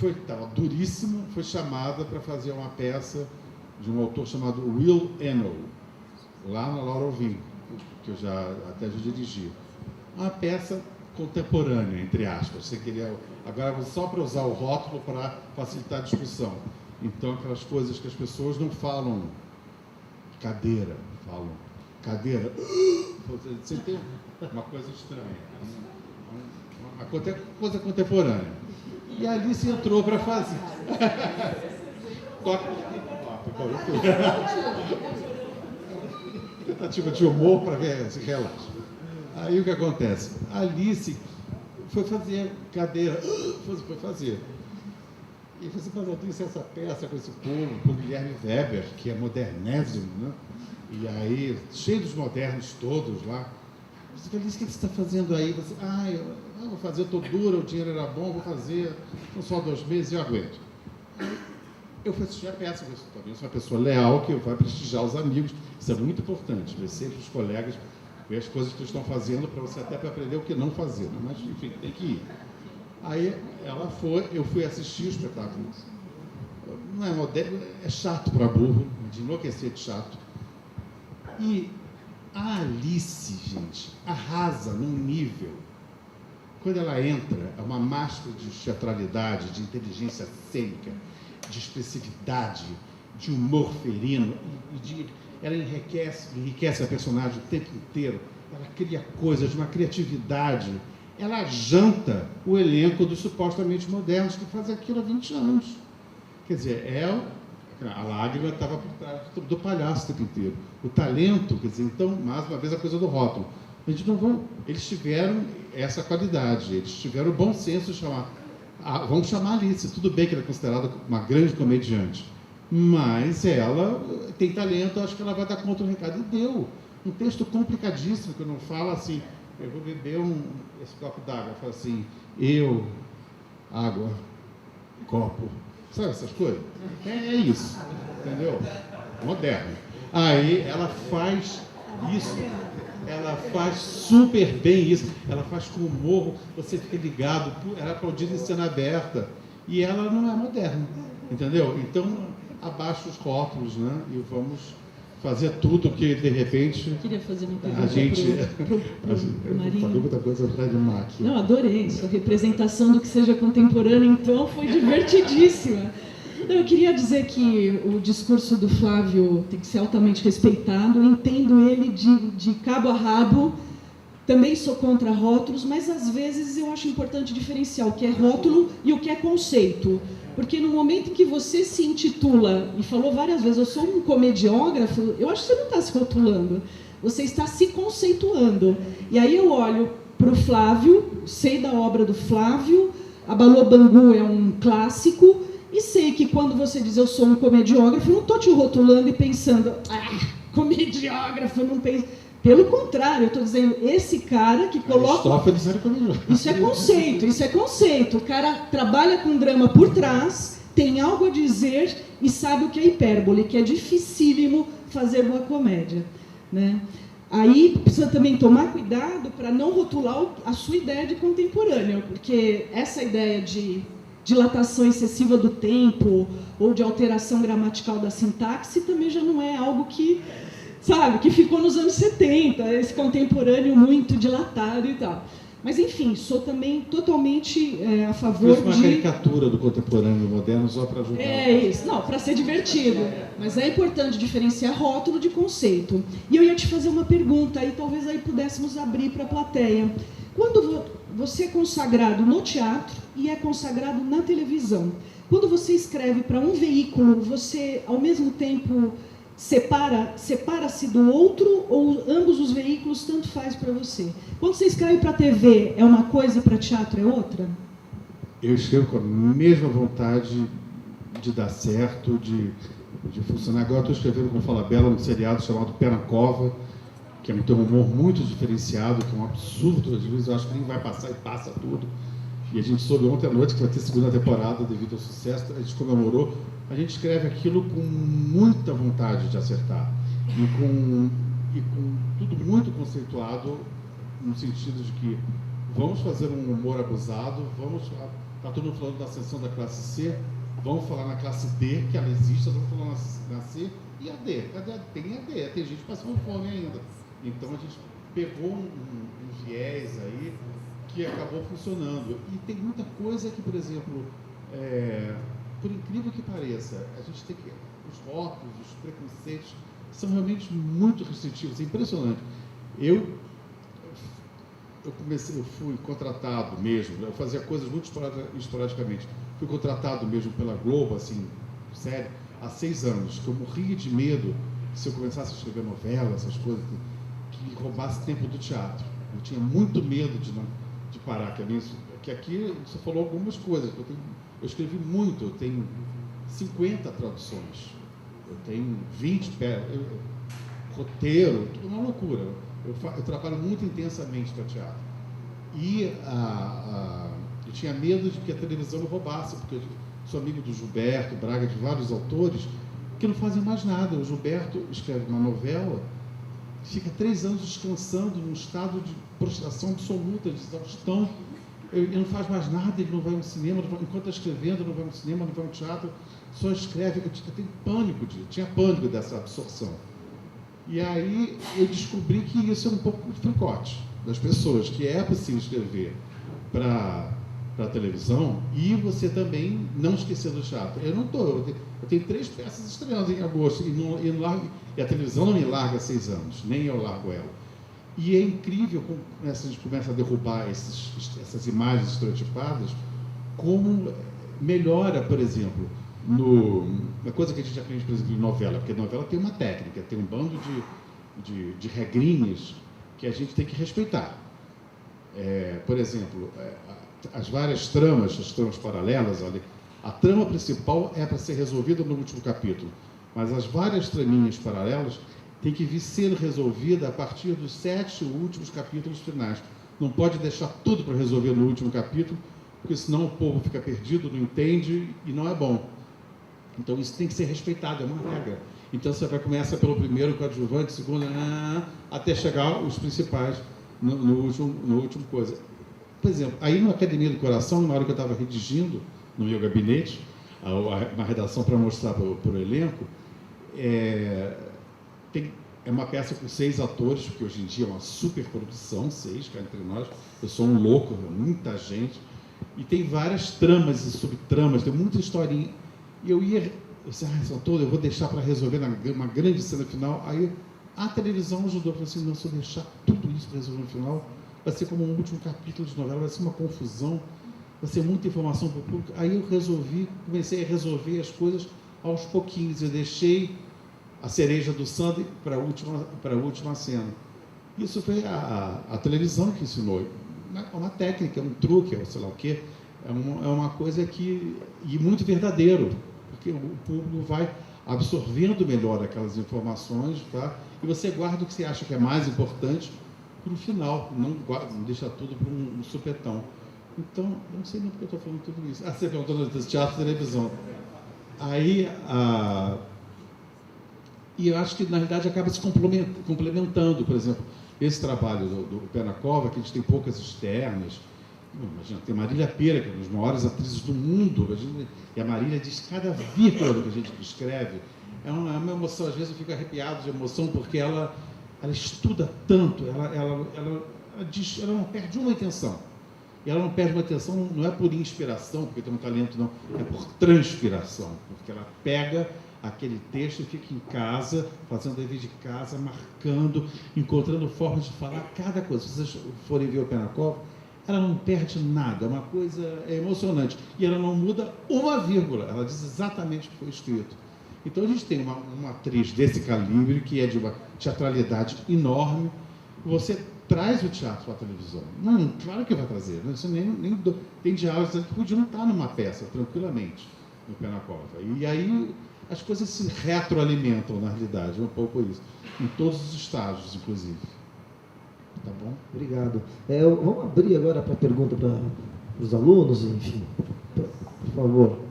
estava duríssima, foi chamada para fazer uma peça de um autor chamado Will Eno, lá na Laura Alvim, que eu até já dirigi. Uma peça contemporânea, entre aspas. Você queria, agora só para usar o rótulo para facilitar a discussão. Então, aquelas coisas que as pessoas não falam cadeira, falam cadeira. Você tem uma coisa estranha, uma coisa contemporânea. E a Alice entrou para fazer. Tentativa de humor para ver se relaxa. Aí o que acontece? A Alice foi fazer cadeira, foi fazer. E você falou, eu disse essa peça com esse povo, com o Guilherme Weber, que é modernésimo, né? E aí, cheio dos modernos todos lá. Você falou, Alice, o que você está fazendo aí? Você, eu vou fazer, estou dura, o dinheiro era bom, vou fazer, são só 2 meses e eu aguento. Eu fui assistir a peça, eu também sou uma pessoa leal que vai prestigiar os amigos, isso é muito importante, ver sempre os colegas, ver as coisas que eles estão fazendo, para você até para aprender o que não fazer, né? Mas enfim, tem que ir. Aí ela foi, eu fui assistir o espetáculo. Não é moderno, é chato para burro, de enlouquecer de chato. E a Alice, gente, arrasa num nível. Quando ela entra, é uma máscara de teatralidade, de inteligência cênica, de expressividade, de humor ferino, ela enriquece a personagem o tempo inteiro, ela cria coisas de uma criatividade, ela janta o elenco dos supostamente modernos que faz aquilo há 20 anos. Quer dizer, A lágrima estava por trás do palhaço o tempo inteiro. O talento, quer dizer, então, mais uma vez, a coisa do rótulo. A gente não vão, eles tiveram essa qualidade, eles tiveram o bom senso de chamar. Vamos chamar a Alice, tudo bem que ela é considerada uma grande comediante, mas ela tem talento, acho que ela vai dar conta do recado. E deu. Um texto complicadíssimo, que não fala assim, eu vou beber esse copo d'água, fala assim, água, copo. Sabe essas coisas? É isso, entendeu? Moderno. Aí ela faz isso, ela faz super bem isso, ela faz com humor, você fica ligado, ela é aplaudida em cena aberta, e ela não é moderna, entendeu? Então, abaixa os rótulos, né? E vamos fazer tudo que, de repente, Eu queria fazer uma pergunta a gente... pro Marinho. Falei muita coisa atrás de máquina. Não, adorei. Sua representação do que seja contemporâneo, então, foi divertidíssima. Eu queria dizer que o discurso do Flávio tem que ser altamente respeitado. Eu entendo ele de cabo a rabo. Também sou contra rótulos, mas às vezes eu acho importante diferenciar o que é rótulo e o que é conceito. Porque no momento em que você se intitula, e falou várias vezes, eu sou um comediógrafo, eu acho que você não está se rotulando, você está se conceituando. E aí eu olho para o Flávio, sei da obra do Flávio, Abalô Bangu é um clássico, e sei que quando você diz eu sou um comediógrafo, eu não estou te rotulando e pensando, comediógrafo, eu não penso... Pelo contrário, eu estou dizendo, esse cara que coloca... Isso é conceito. O cara trabalha com drama por trás, tem algo a dizer e sabe o que é hipérbole, que é dificílimo fazer boa comédia, né? Aí precisa também tomar cuidado para não rotular a sua ideia de contemporâneo, porque essa ideia de dilatação excessiva do tempo ou de alteração gramatical da sintaxe também já não é algo que... sabe, que ficou nos anos 70, esse contemporâneo muito dilatado e tal. Mas, enfim, sou também totalmente a favor de... uma caricatura do contemporâneo moderno só para ajudar. É isso, não, para ser divertido. Mas é importante diferenciar rótulo de conceito. E eu ia te fazer uma pergunta, aí talvez aí pudéssemos abrir para a plateia. Quando você é consagrado no teatro e é consagrado na televisão, quando você escreve para um veículo, você, ao mesmo tempo... separa-se do outro ou ambos os veículos tanto faz para você? Quando você escreve para a TV, é uma coisa e para teatro é outra? Eu escrevo com a mesma vontade de dar certo, de funcionar. Agora estou escrevendo com Fala Bela um seriado chamado Pé na Cova, que tem um humor muito diferenciado, que é um absurdo, às vezes eu acho que nem vai passar e passa tudo. E a gente soube ontem à noite que vai ter segunda temporada devido ao sucesso, a gente comemorou. A gente escreve aquilo com muita vontade de acertar e com tudo muito conceituado, no sentido de que vamos fazer um humor abusado, está todo mundo falando da ascensão da classe C, vamos falar na classe D, que ela existe, vamos falar na C e a D. Tem a D, tem gente passando fome ainda. Então a gente pegou um viés aí que acabou funcionando. E tem muita coisa que, por exemplo, por incrível que pareça, a gente tem que... Os rótulos, os preconceitos são realmente muito restritivos, é impressionante. Eu fui contratado mesmo, eu fazia coisas muito esporadicamente. Fui contratado mesmo pela Globo, assim, sério, há 6 anos, que eu morria de medo se eu começasse a escrever novela, essas coisas, que roubasse tempo do teatro. Eu tinha muito medo de parar, que aqui você falou algumas coisas, eu escrevi muito, eu tenho 50 traduções, eu tenho 20 roteiro, tudo uma loucura. Eu trabalho muito intensamente para teatro. E eu tinha medo de que a televisão me roubasse, porque eu sou amigo do Gilberto Braga, de vários autores, que não fazem mais nada. O Gilberto escreve uma novela, fica 3 anos descansando num estado de prostração absoluta, de exaustão. Ele não faz mais nada, ele não vai ao cinema, enquanto está escrevendo, não vai ao cinema, não vai ao teatro, só escreve. Eu tinha pânico dessa absorção. E aí eu descobri que isso é um pouco fricote das pessoas, que é possível escrever para a televisão e você também não esquecer do teatro. Eu tenho 3 peças estreando em agosto e a televisão não me larga há 6 anos, nem eu largo ela. E é incrível como a gente começa a derrubar essas imagens estereotipadas, como melhora, por exemplo, uma coisa que a gente aprende, por exemplo, em novela, porque novela tem uma técnica, tem um bando de regrinhas que a gente tem que respeitar. Por exemplo, as várias tramas, as tramas paralelas, a trama principal é para ser resolvida no último capítulo, mas as várias traminhas paralelas têm que vir ser resolvida a partir dos 7 últimos capítulos finais. Não pode deixar tudo para resolver no último capítulo, porque senão o povo fica perdido, não entende e não é bom. Então isso tem que ser respeitado, é uma regra. Então você vai começar pelo primeiro coadjuvante, segundo, até chegar os principais no último coisa. Por exemplo, aí no Academia do Coração, na hora que eu estava redigindo no meu gabinete, uma redação para mostrar para o elenco, é uma peça com 6 atores, porque hoje em dia é uma super produção, 6, cá entre nós. Eu sou um louco, muita gente. E tem várias tramas e subtramas, tem muita historinha. E eu disse, eu vou deixar para resolver uma grande cena final. Aí a televisão ajudou, falou assim, não, se eu deixar tudo isso para resolver no final, vai ser como um último capítulo de novela, vai ser uma confusão, vai ser muita informação para o público. Aí eu comecei a resolver as coisas aos pouquinhos. Eu deixei a cereja do sangue para a última cena. Isso foi a televisão que ensinou. É uma técnica, é um truque, sei lá o quê. É uma coisa e muito verdadeiro, porque o público vai absorvendo melhor aquelas informações, tá? E você guarda o que você acha que é mais importante para o final, não deixa tudo para um supetão. Então, eu não sei nem porque eu estou falando tudo isso. Você perguntou do teatro e televisão. Aí, e eu acho que, na realidade, acaba se complementando. Por exemplo, esse trabalho do Pé na Cova, que a gente tem poucas externas. Imagina, tem Marília Pêra, que é uma das maiores atrizes do mundo. E a Marília diz cada vírgula do que a gente escreve. É uma emoção. Às vezes eu fico arrepiado de emoção, porque ela estuda tanto, ela não perde uma intenção. E ela não perde uma atenção, não é por inspiração, porque tem um talento, não, é por transpiração, porque ela pega aquele texto e fica em casa, fazendo dever de casa, marcando, encontrando formas de falar cada coisa. Se vocês forem ver o Pé na Cova, ela não perde nada, é uma coisa emocionante. E ela não muda uma vírgula, ela diz exatamente o que foi escrito. Então a gente tem uma atriz desse calibre, que é de uma teatralidade enorme. Você traz o teatro para a televisão. Não, claro que vai trazer. Você tem diálogos que podiam estar numa peça, tranquilamente, no Pé na Cova. E aí as coisas se retroalimentam, na realidade, é um pouco isso. Em todos os estágios, inclusive. Tá bom? Obrigado. Vamos abrir agora para pergunta para os alunos, enfim. Por favor.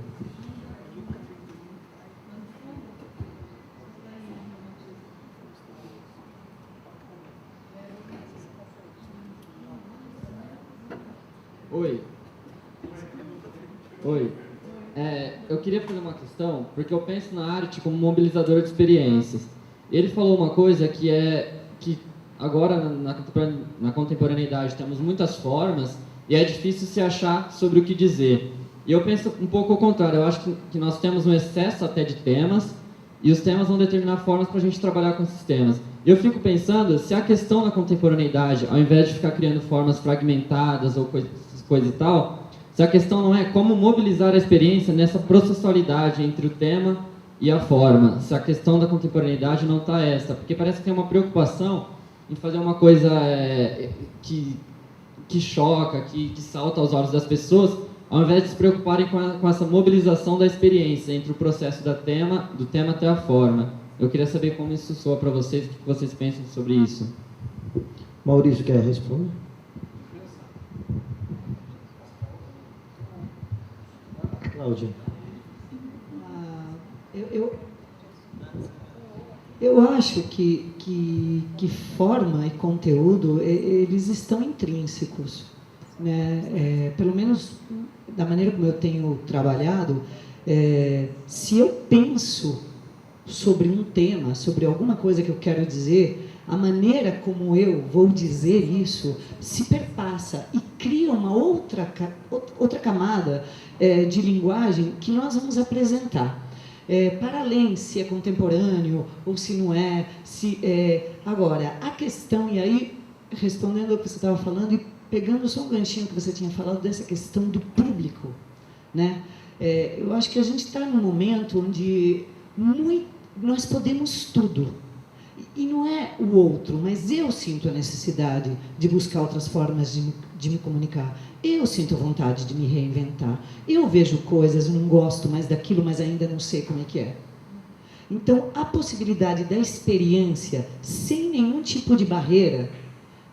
Oi. Eu queria fazer uma questão, porque eu penso na arte como mobilizador de experiências. Ele falou uma coisa que agora, na contemporaneidade, temos muitas formas e é difícil se achar sobre o que dizer. E eu penso um pouco ao contrário. Eu acho que nós temos um excesso até de temas e os temas vão determinar formas para a gente trabalhar com esses temas. E eu fico pensando, se a questão na contemporaneidade, ao invés de ficar criando formas fragmentadas ou coisa e tal, se a questão não é como mobilizar a experiência nessa processualidade entre o tema e a forma, se a questão da contemporaneidade não está essa, porque parece que tem uma preocupação em fazer uma coisa que choca, que salta aos olhos das pessoas, ao invés de se preocuparem com essa mobilização da experiência entre o processo do tema até a forma. Eu queria saber como isso soa para vocês, o que vocês pensam sobre isso. Maurício, quer responder? Cláudia. Eu acho que forma e conteúdo, eles estão intrínsecos, né? Pelo menos da maneira como eu tenho trabalhado, se eu penso sobre um tema, sobre alguma coisa que eu quero dizer, a maneira como eu vou dizer isso se perpassa e cria uma outra camada de linguagem que nós vamos apresentar. Para além se é contemporâneo ou se não é. Agora, a questão, e aí, respondendo ao que você estava falando e pegando só um ganchinho que você tinha falado dessa questão do público, né? Eu acho que a gente está num momento onde nós podemos tudo. E não é o outro, mas eu sinto a necessidade de buscar outras formas de me comunicar. Eu sinto vontade de me reinventar. Eu vejo coisas, eu não gosto mais daquilo, mas ainda não sei como é que é. Então, a possibilidade da experiência, sem nenhum tipo de barreira,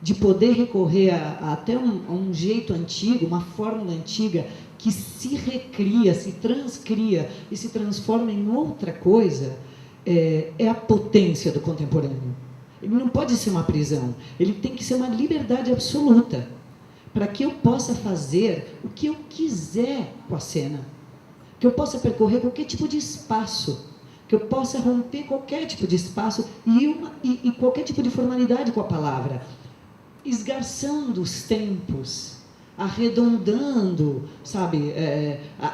de poder recorrer até um jeito antigo, uma fórmula antiga, que se recria, se transcria e se transforma em outra coisa, é a potência do contemporâneo. Ele não pode ser uma prisão, ele tem que ser uma liberdade absoluta, para que eu possa fazer o que eu quiser com a cena, que eu possa percorrer qualquer tipo de espaço, que eu possa romper qualquer tipo de espaço e qualquer tipo de formalidade com a palavra, esgarçando os tempos, arredondando, sabe,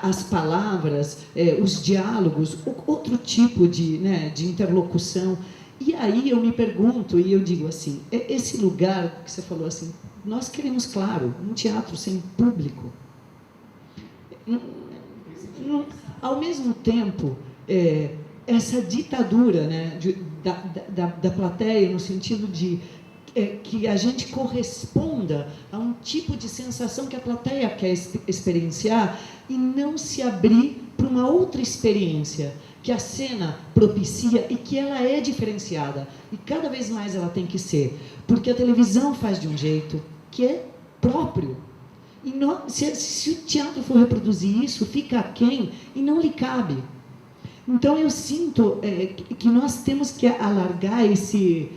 as palavras, os diálogos, outro tipo de interlocução. E aí eu me pergunto, e eu digo assim, esse lugar que você falou assim, nós queremos, claro, um teatro sem público. Ao mesmo tempo, essa ditadura, né, da plateia, no sentido de que a gente corresponda a um tipo de sensação que a plateia quer experienciar e não se abrir para uma outra experiência que a cena propicia e que ela é diferenciada. E cada vez mais ela tem que ser. Porque a televisão faz de um jeito que é próprio. E se o teatro for reproduzir isso, fica aquém e não lhe cabe. Então, eu sinto que nós temos que alargar esse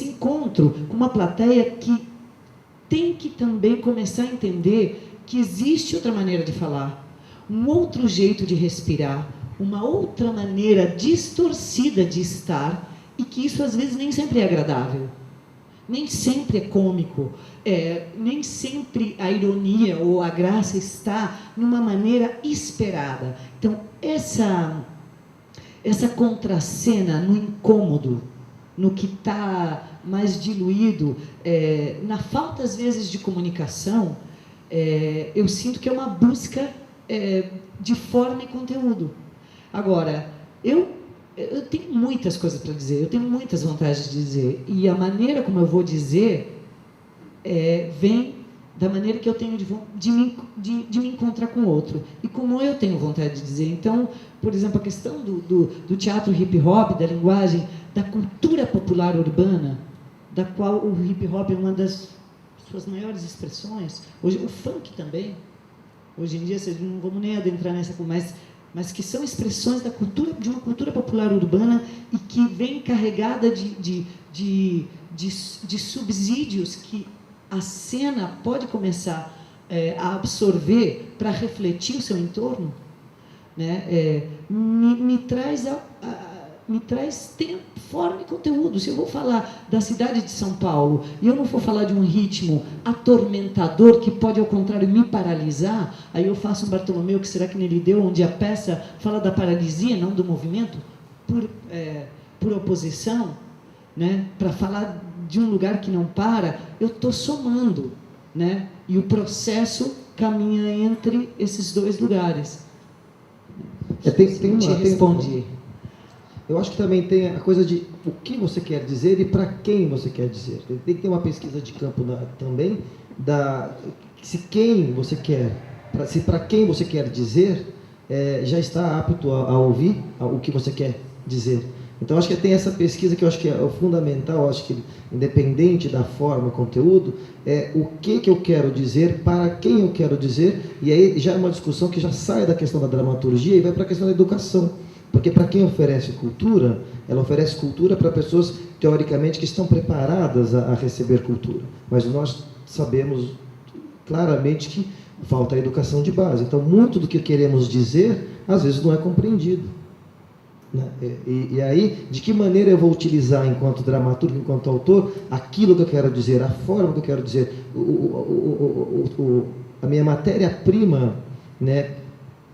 encontro com uma plateia que tem que também começar a entender que existe outra maneira de falar, um outro jeito de respirar, uma outra maneira distorcida de estar, e que isso às vezes nem sempre é agradável, nem sempre é cômico, nem sempre a ironia ou a graça está numa maneira esperada. Então, essa contracena no incômodo, no que está mais diluído, na falta, às vezes, de comunicação, eu sinto que é uma busca de forma e conteúdo. Agora, eu tenho muitas coisas para dizer, eu tenho muitas vontades de dizer, e a maneira como eu vou dizer vem da maneira que eu tenho de me encontrar com o outro, e como eu tenho vontade de dizer. Então, por exemplo, a questão do teatro hip-hop, da linguagem, da cultura popular urbana, da qual o hip-hop é uma das suas maiores expressões, hoje o funk também, hoje em dia, não vamos nem adentrar nessa, mas que são expressões de uma cultura popular urbana e que vem carregada de subsídios que a cena pode começar a absorver para refletir o seu entorno, né? Me traz tempo, forma e conteúdo. Se eu vou falar da cidade de São Paulo e eu não for falar de um ritmo atormentador que pode, ao contrário, me paralisar, aí eu faço um Bartolomeu, que será que nele deu, onde a peça fala da paralisia, não do movimento, por oposição, né? Para falar de um lugar que não para, eu estou somando, né? E o processo caminha entre esses dois lugares. Respondi. Eu acho que também tem a coisa de o que você quer dizer e para quem você quer dizer. Tem que ter uma pesquisa de campo também, se quem você quer, se para quem você quer dizer, já está apto a ouvir o que você quer dizer. Então, acho que tem essa pesquisa que eu acho que é fundamental, acho que independente da forma, conteúdo, o que eu quero dizer, para quem eu quero dizer, e aí já é uma discussão que já sai da questão da dramaturgia e vai para a questão da educação. Porque para quem oferece cultura, ela oferece cultura para pessoas, teoricamente, que estão preparadas a receber cultura. Mas nós sabemos claramente que falta a educação de base. Então, muito do que queremos dizer, às vezes, não é compreendido. Né? E aí, de que maneira eu vou utilizar, enquanto dramaturgo, enquanto autor, aquilo que eu quero dizer, a forma que eu quero dizer, a minha matéria-prima, né?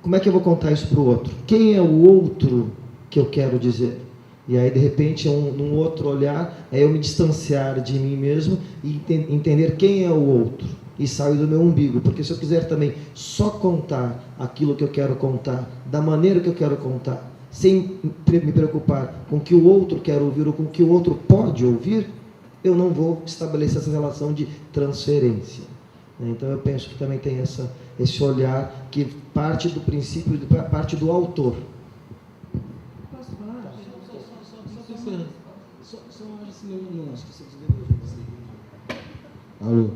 Como é que eu vou contar isso para o outro? Quem é o outro que eu quero dizer? E aí, de repente, num outro olhar, é eu me distanciar de mim mesmo e entender quem é o outro. e saio do meu umbigo, porque se eu quiser também só contar aquilo que eu quero contar, da maneira que eu quero contar, sem me preocupar com o que o outro quer ouvir ou com o que o outro pode ouvir, eu não vou estabelecer essa relação de transferência. Então eu penso que também tem esse olhar que parte do princípio, parte do autor. Posso falar? Só acho assim, não acho que você alô.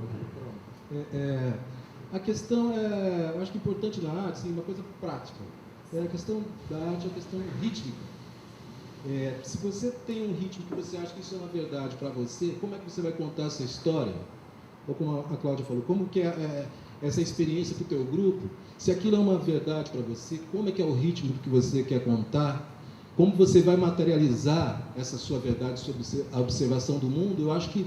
A questão eu acho que importante na arte, assim, uma coisa prática. A questão da arte é a questão rítmica. Se você tem um ritmo que você acha que isso é uma verdade para você, como é que você vai contar essa história? Ou como a Cláudia falou, como que é essa experiência para o teu grupo? Se aquilo é uma verdade para você, como é que é o ritmo que você quer contar? Como você vai materializar essa sua verdade sobre a observação do mundo? Eu acho que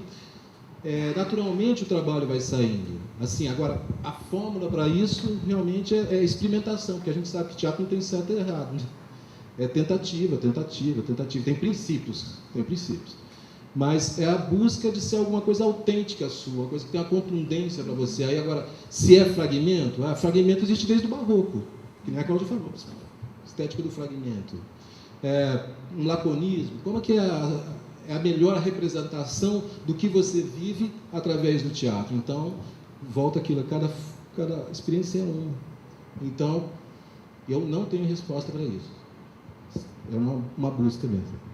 naturalmente o trabalho vai saindo. Assim, agora, a fórmula para isso realmente é experimentação, porque a gente sabe que teatro não tem certo e errado, né? É tentativa. Tem princípios. Mas é a busca de ser alguma coisa autêntica sua, uma coisa que tem uma contundência para você. Aí agora, se é fragmento, fragmento existe desde o barroco, que nem a Cláudia falou, estética do fragmento. Um laconismo, como é que é a melhor representação do que você vive através do teatro? Então, volta aquilo, cada experiência é uma. Então, eu não tenho resposta para isso. É uma busca mesmo.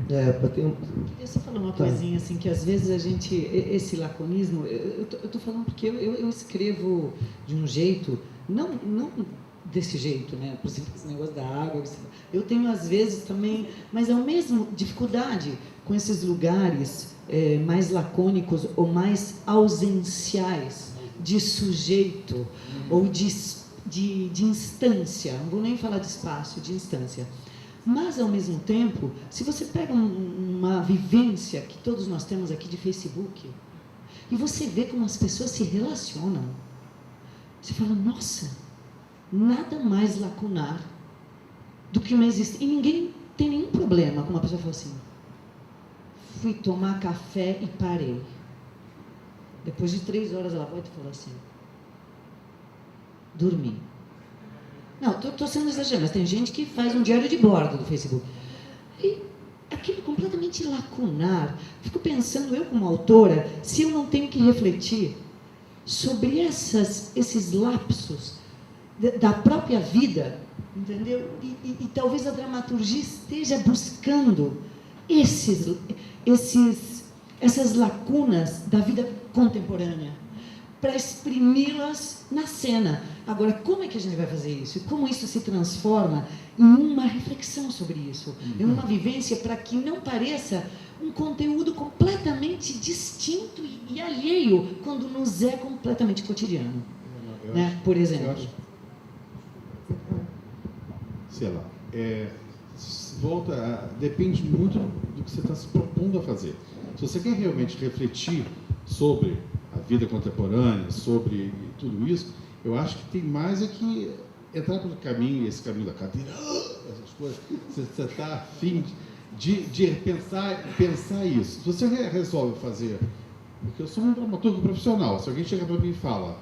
Queria só falar uma coisinha, assim, que às vezes a gente, esse laconismo, eu estou falando porque eu escrevo de um jeito, não desse jeito, né? Por exemplo, esse negócio da água, eu tenho às vezes também, mas é o mesmo dificuldade com esses lugares mais lacônicos ou mais ausenciais de sujeito ou de instância, não vou nem falar de espaço, de instância. Mas, ao mesmo tempo, se você pega uma vivência que todos nós temos aqui de Facebook, e você vê como as pessoas se relacionam, você fala, nossa, nada mais lacunar do que uma existência. E ninguém tem nenhum problema com uma pessoa falar assim, fui tomar café e parei. Depois de 3 horas ela vai te falar assim, dormi. Não, estou sendo exagerado, mas tem gente que faz um diário de bordo do Facebook. E aquilo completamente lacunar. Fico pensando, eu como autora, se eu não tenho que refletir sobre esses lapsos da própria vida, entendeu? E talvez a dramaturgia esteja buscando essas lacunas da vida contemporânea, para exprimi-las na cena. Agora, como é que a gente vai fazer isso? E como isso se transforma em uma reflexão sobre isso? Em uma vivência para que não pareça um conteúdo completamente distinto e alheio, quando nos é completamente cotidiano. Né? Por exemplo. Sei lá. Depende muito do que você está se propondo a fazer. Se você quer realmente refletir sobre a vida contemporânea, sobre tudo isso, eu acho que tem mais que entrar pelo caminho, esse caminho da cadeira, essas coisas, você está afim de pensar isso. Se você resolve fazer, porque eu sou um dramaturgo profissional, se alguém chega para mim e fala,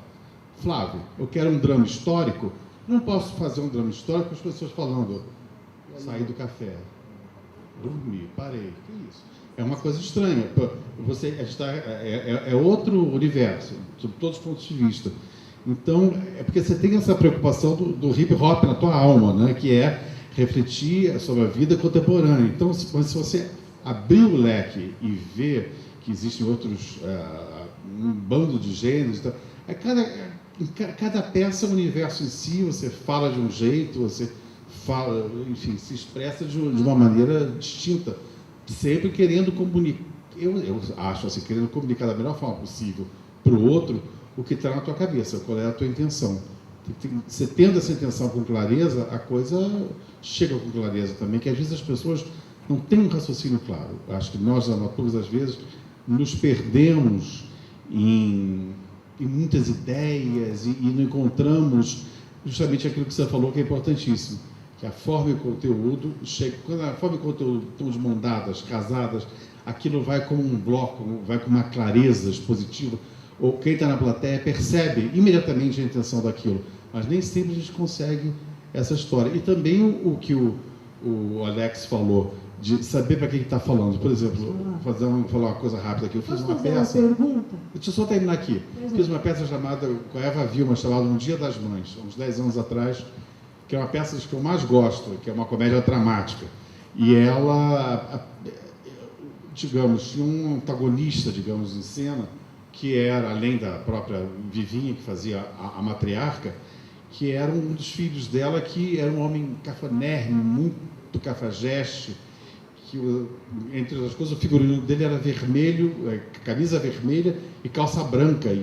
Flávio, eu quero um drama histórico, não posso fazer um drama histórico com as pessoas falando, saí do café, dormi, parei, que isso? É uma coisa estranha. É outro universo, sob todos os pontos de vista. Então, é porque você tem essa preocupação do hip hop na tua alma, né? Que é refletir sobre a vida contemporânea. Então, se você abrir o leque e ver que existem outros, um bando de gêneros, então, cada peça é um universo em si, você fala de um jeito, você fala, enfim, se expressa de uma maneira distinta. Sempre querendo comunicar, eu acho assim, querendo comunicar da melhor forma possível para o outro o que está na tua cabeça, qual é a tua intenção. Você tendo essa intenção com clareza, a coisa chega com clareza também, que às vezes as pessoas não têm um raciocínio claro. Acho que nós, dramaturgos, às vezes, nos perdemos em muitas ideias e não encontramos justamente aquilo que você falou, que é importantíssimo. Que a forma e o conteúdo, quando a forma e o conteúdo estão de mão dadas, casadas, aquilo vai como um bloco, vai com uma clareza expositiva. ou quem está na plateia percebe imediatamente a intenção daquilo, mas nem sempre a gente consegue essa história. E também o que o Alex falou, de saber para quem está falando. Por exemplo, falar uma coisa rápida aqui. Eu fiz uma peça... Deixa eu só terminar aqui. Fiz uma peça chamada, com a Eva Vilma, chamada Um Dia das Mães, uns 10 anos atrás, que é uma peça que eu mais gosto, que é uma comédia dramática. E ela, digamos, tinha um antagonista, digamos, em cena, que era, além da própria Vivinha, que fazia a matriarca, que era um dos filhos dela, que era um homem cafanérrimo, muito cafajeste, que, entre as coisas, o figurino dele era vermelho, camisa vermelha e calça branca, e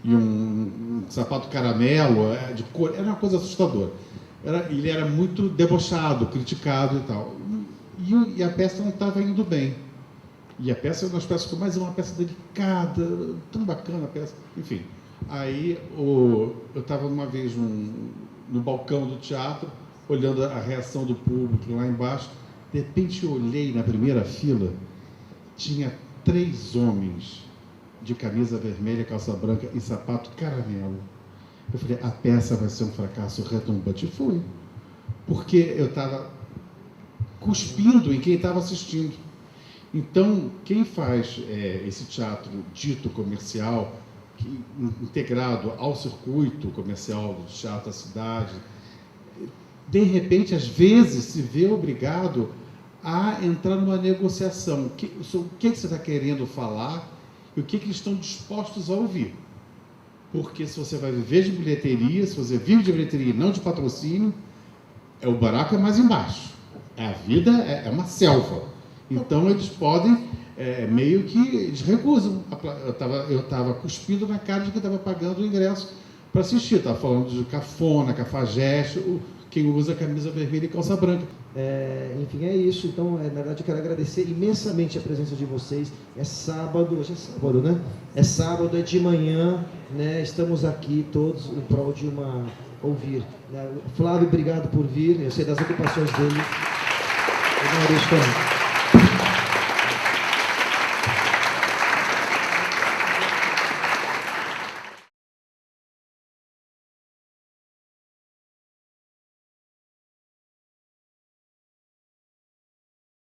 um sapato caramelo, de cor, era uma coisa assustadora. Ele era muito debochado, criticado e tal. E a peça não estava indo bem. E a peça é uma das peças que mais é uma peça delicada, tão bacana a peça, enfim. Aí eu estava uma vez no balcão do teatro, olhando a reação do público lá embaixo. De repente eu olhei na primeira fila, tinha 3 homens de camisa vermelha, calça branca e sapato caramelo. Eu falei, a peça vai ser um fracasso retumbante. E foi. Porque eu estava cuspindo em quem estava assistindo. Então, quem faz esse teatro dito comercial, integrado ao circuito comercial do teatro da cidade, de repente, às vezes, se vê obrigado a entrar numa negociação. O que você está querendo falar e o que eles estão dispostos a ouvir. Porque se você vai viver de bilheteria, se você vive de bilheteria e não de patrocínio, o buraco é mais embaixo. A vida é uma selva. Então, eles podem, meio que, eles recusam. Eu estava cuspindo na cara de quem estava pagando o ingresso para assistir. Estava falando de cafona, cafajeste, quem usa camisa vermelha e calça branca. Enfim, é isso. Então, na verdade, eu quero agradecer imensamente a presença de vocês. É sábado, hoje é sábado, né? É sábado, é de manhã, né? Estamos aqui todos em prol de ouvir. Flávio, obrigado por vir. Eu sei das ocupações dele. Eu não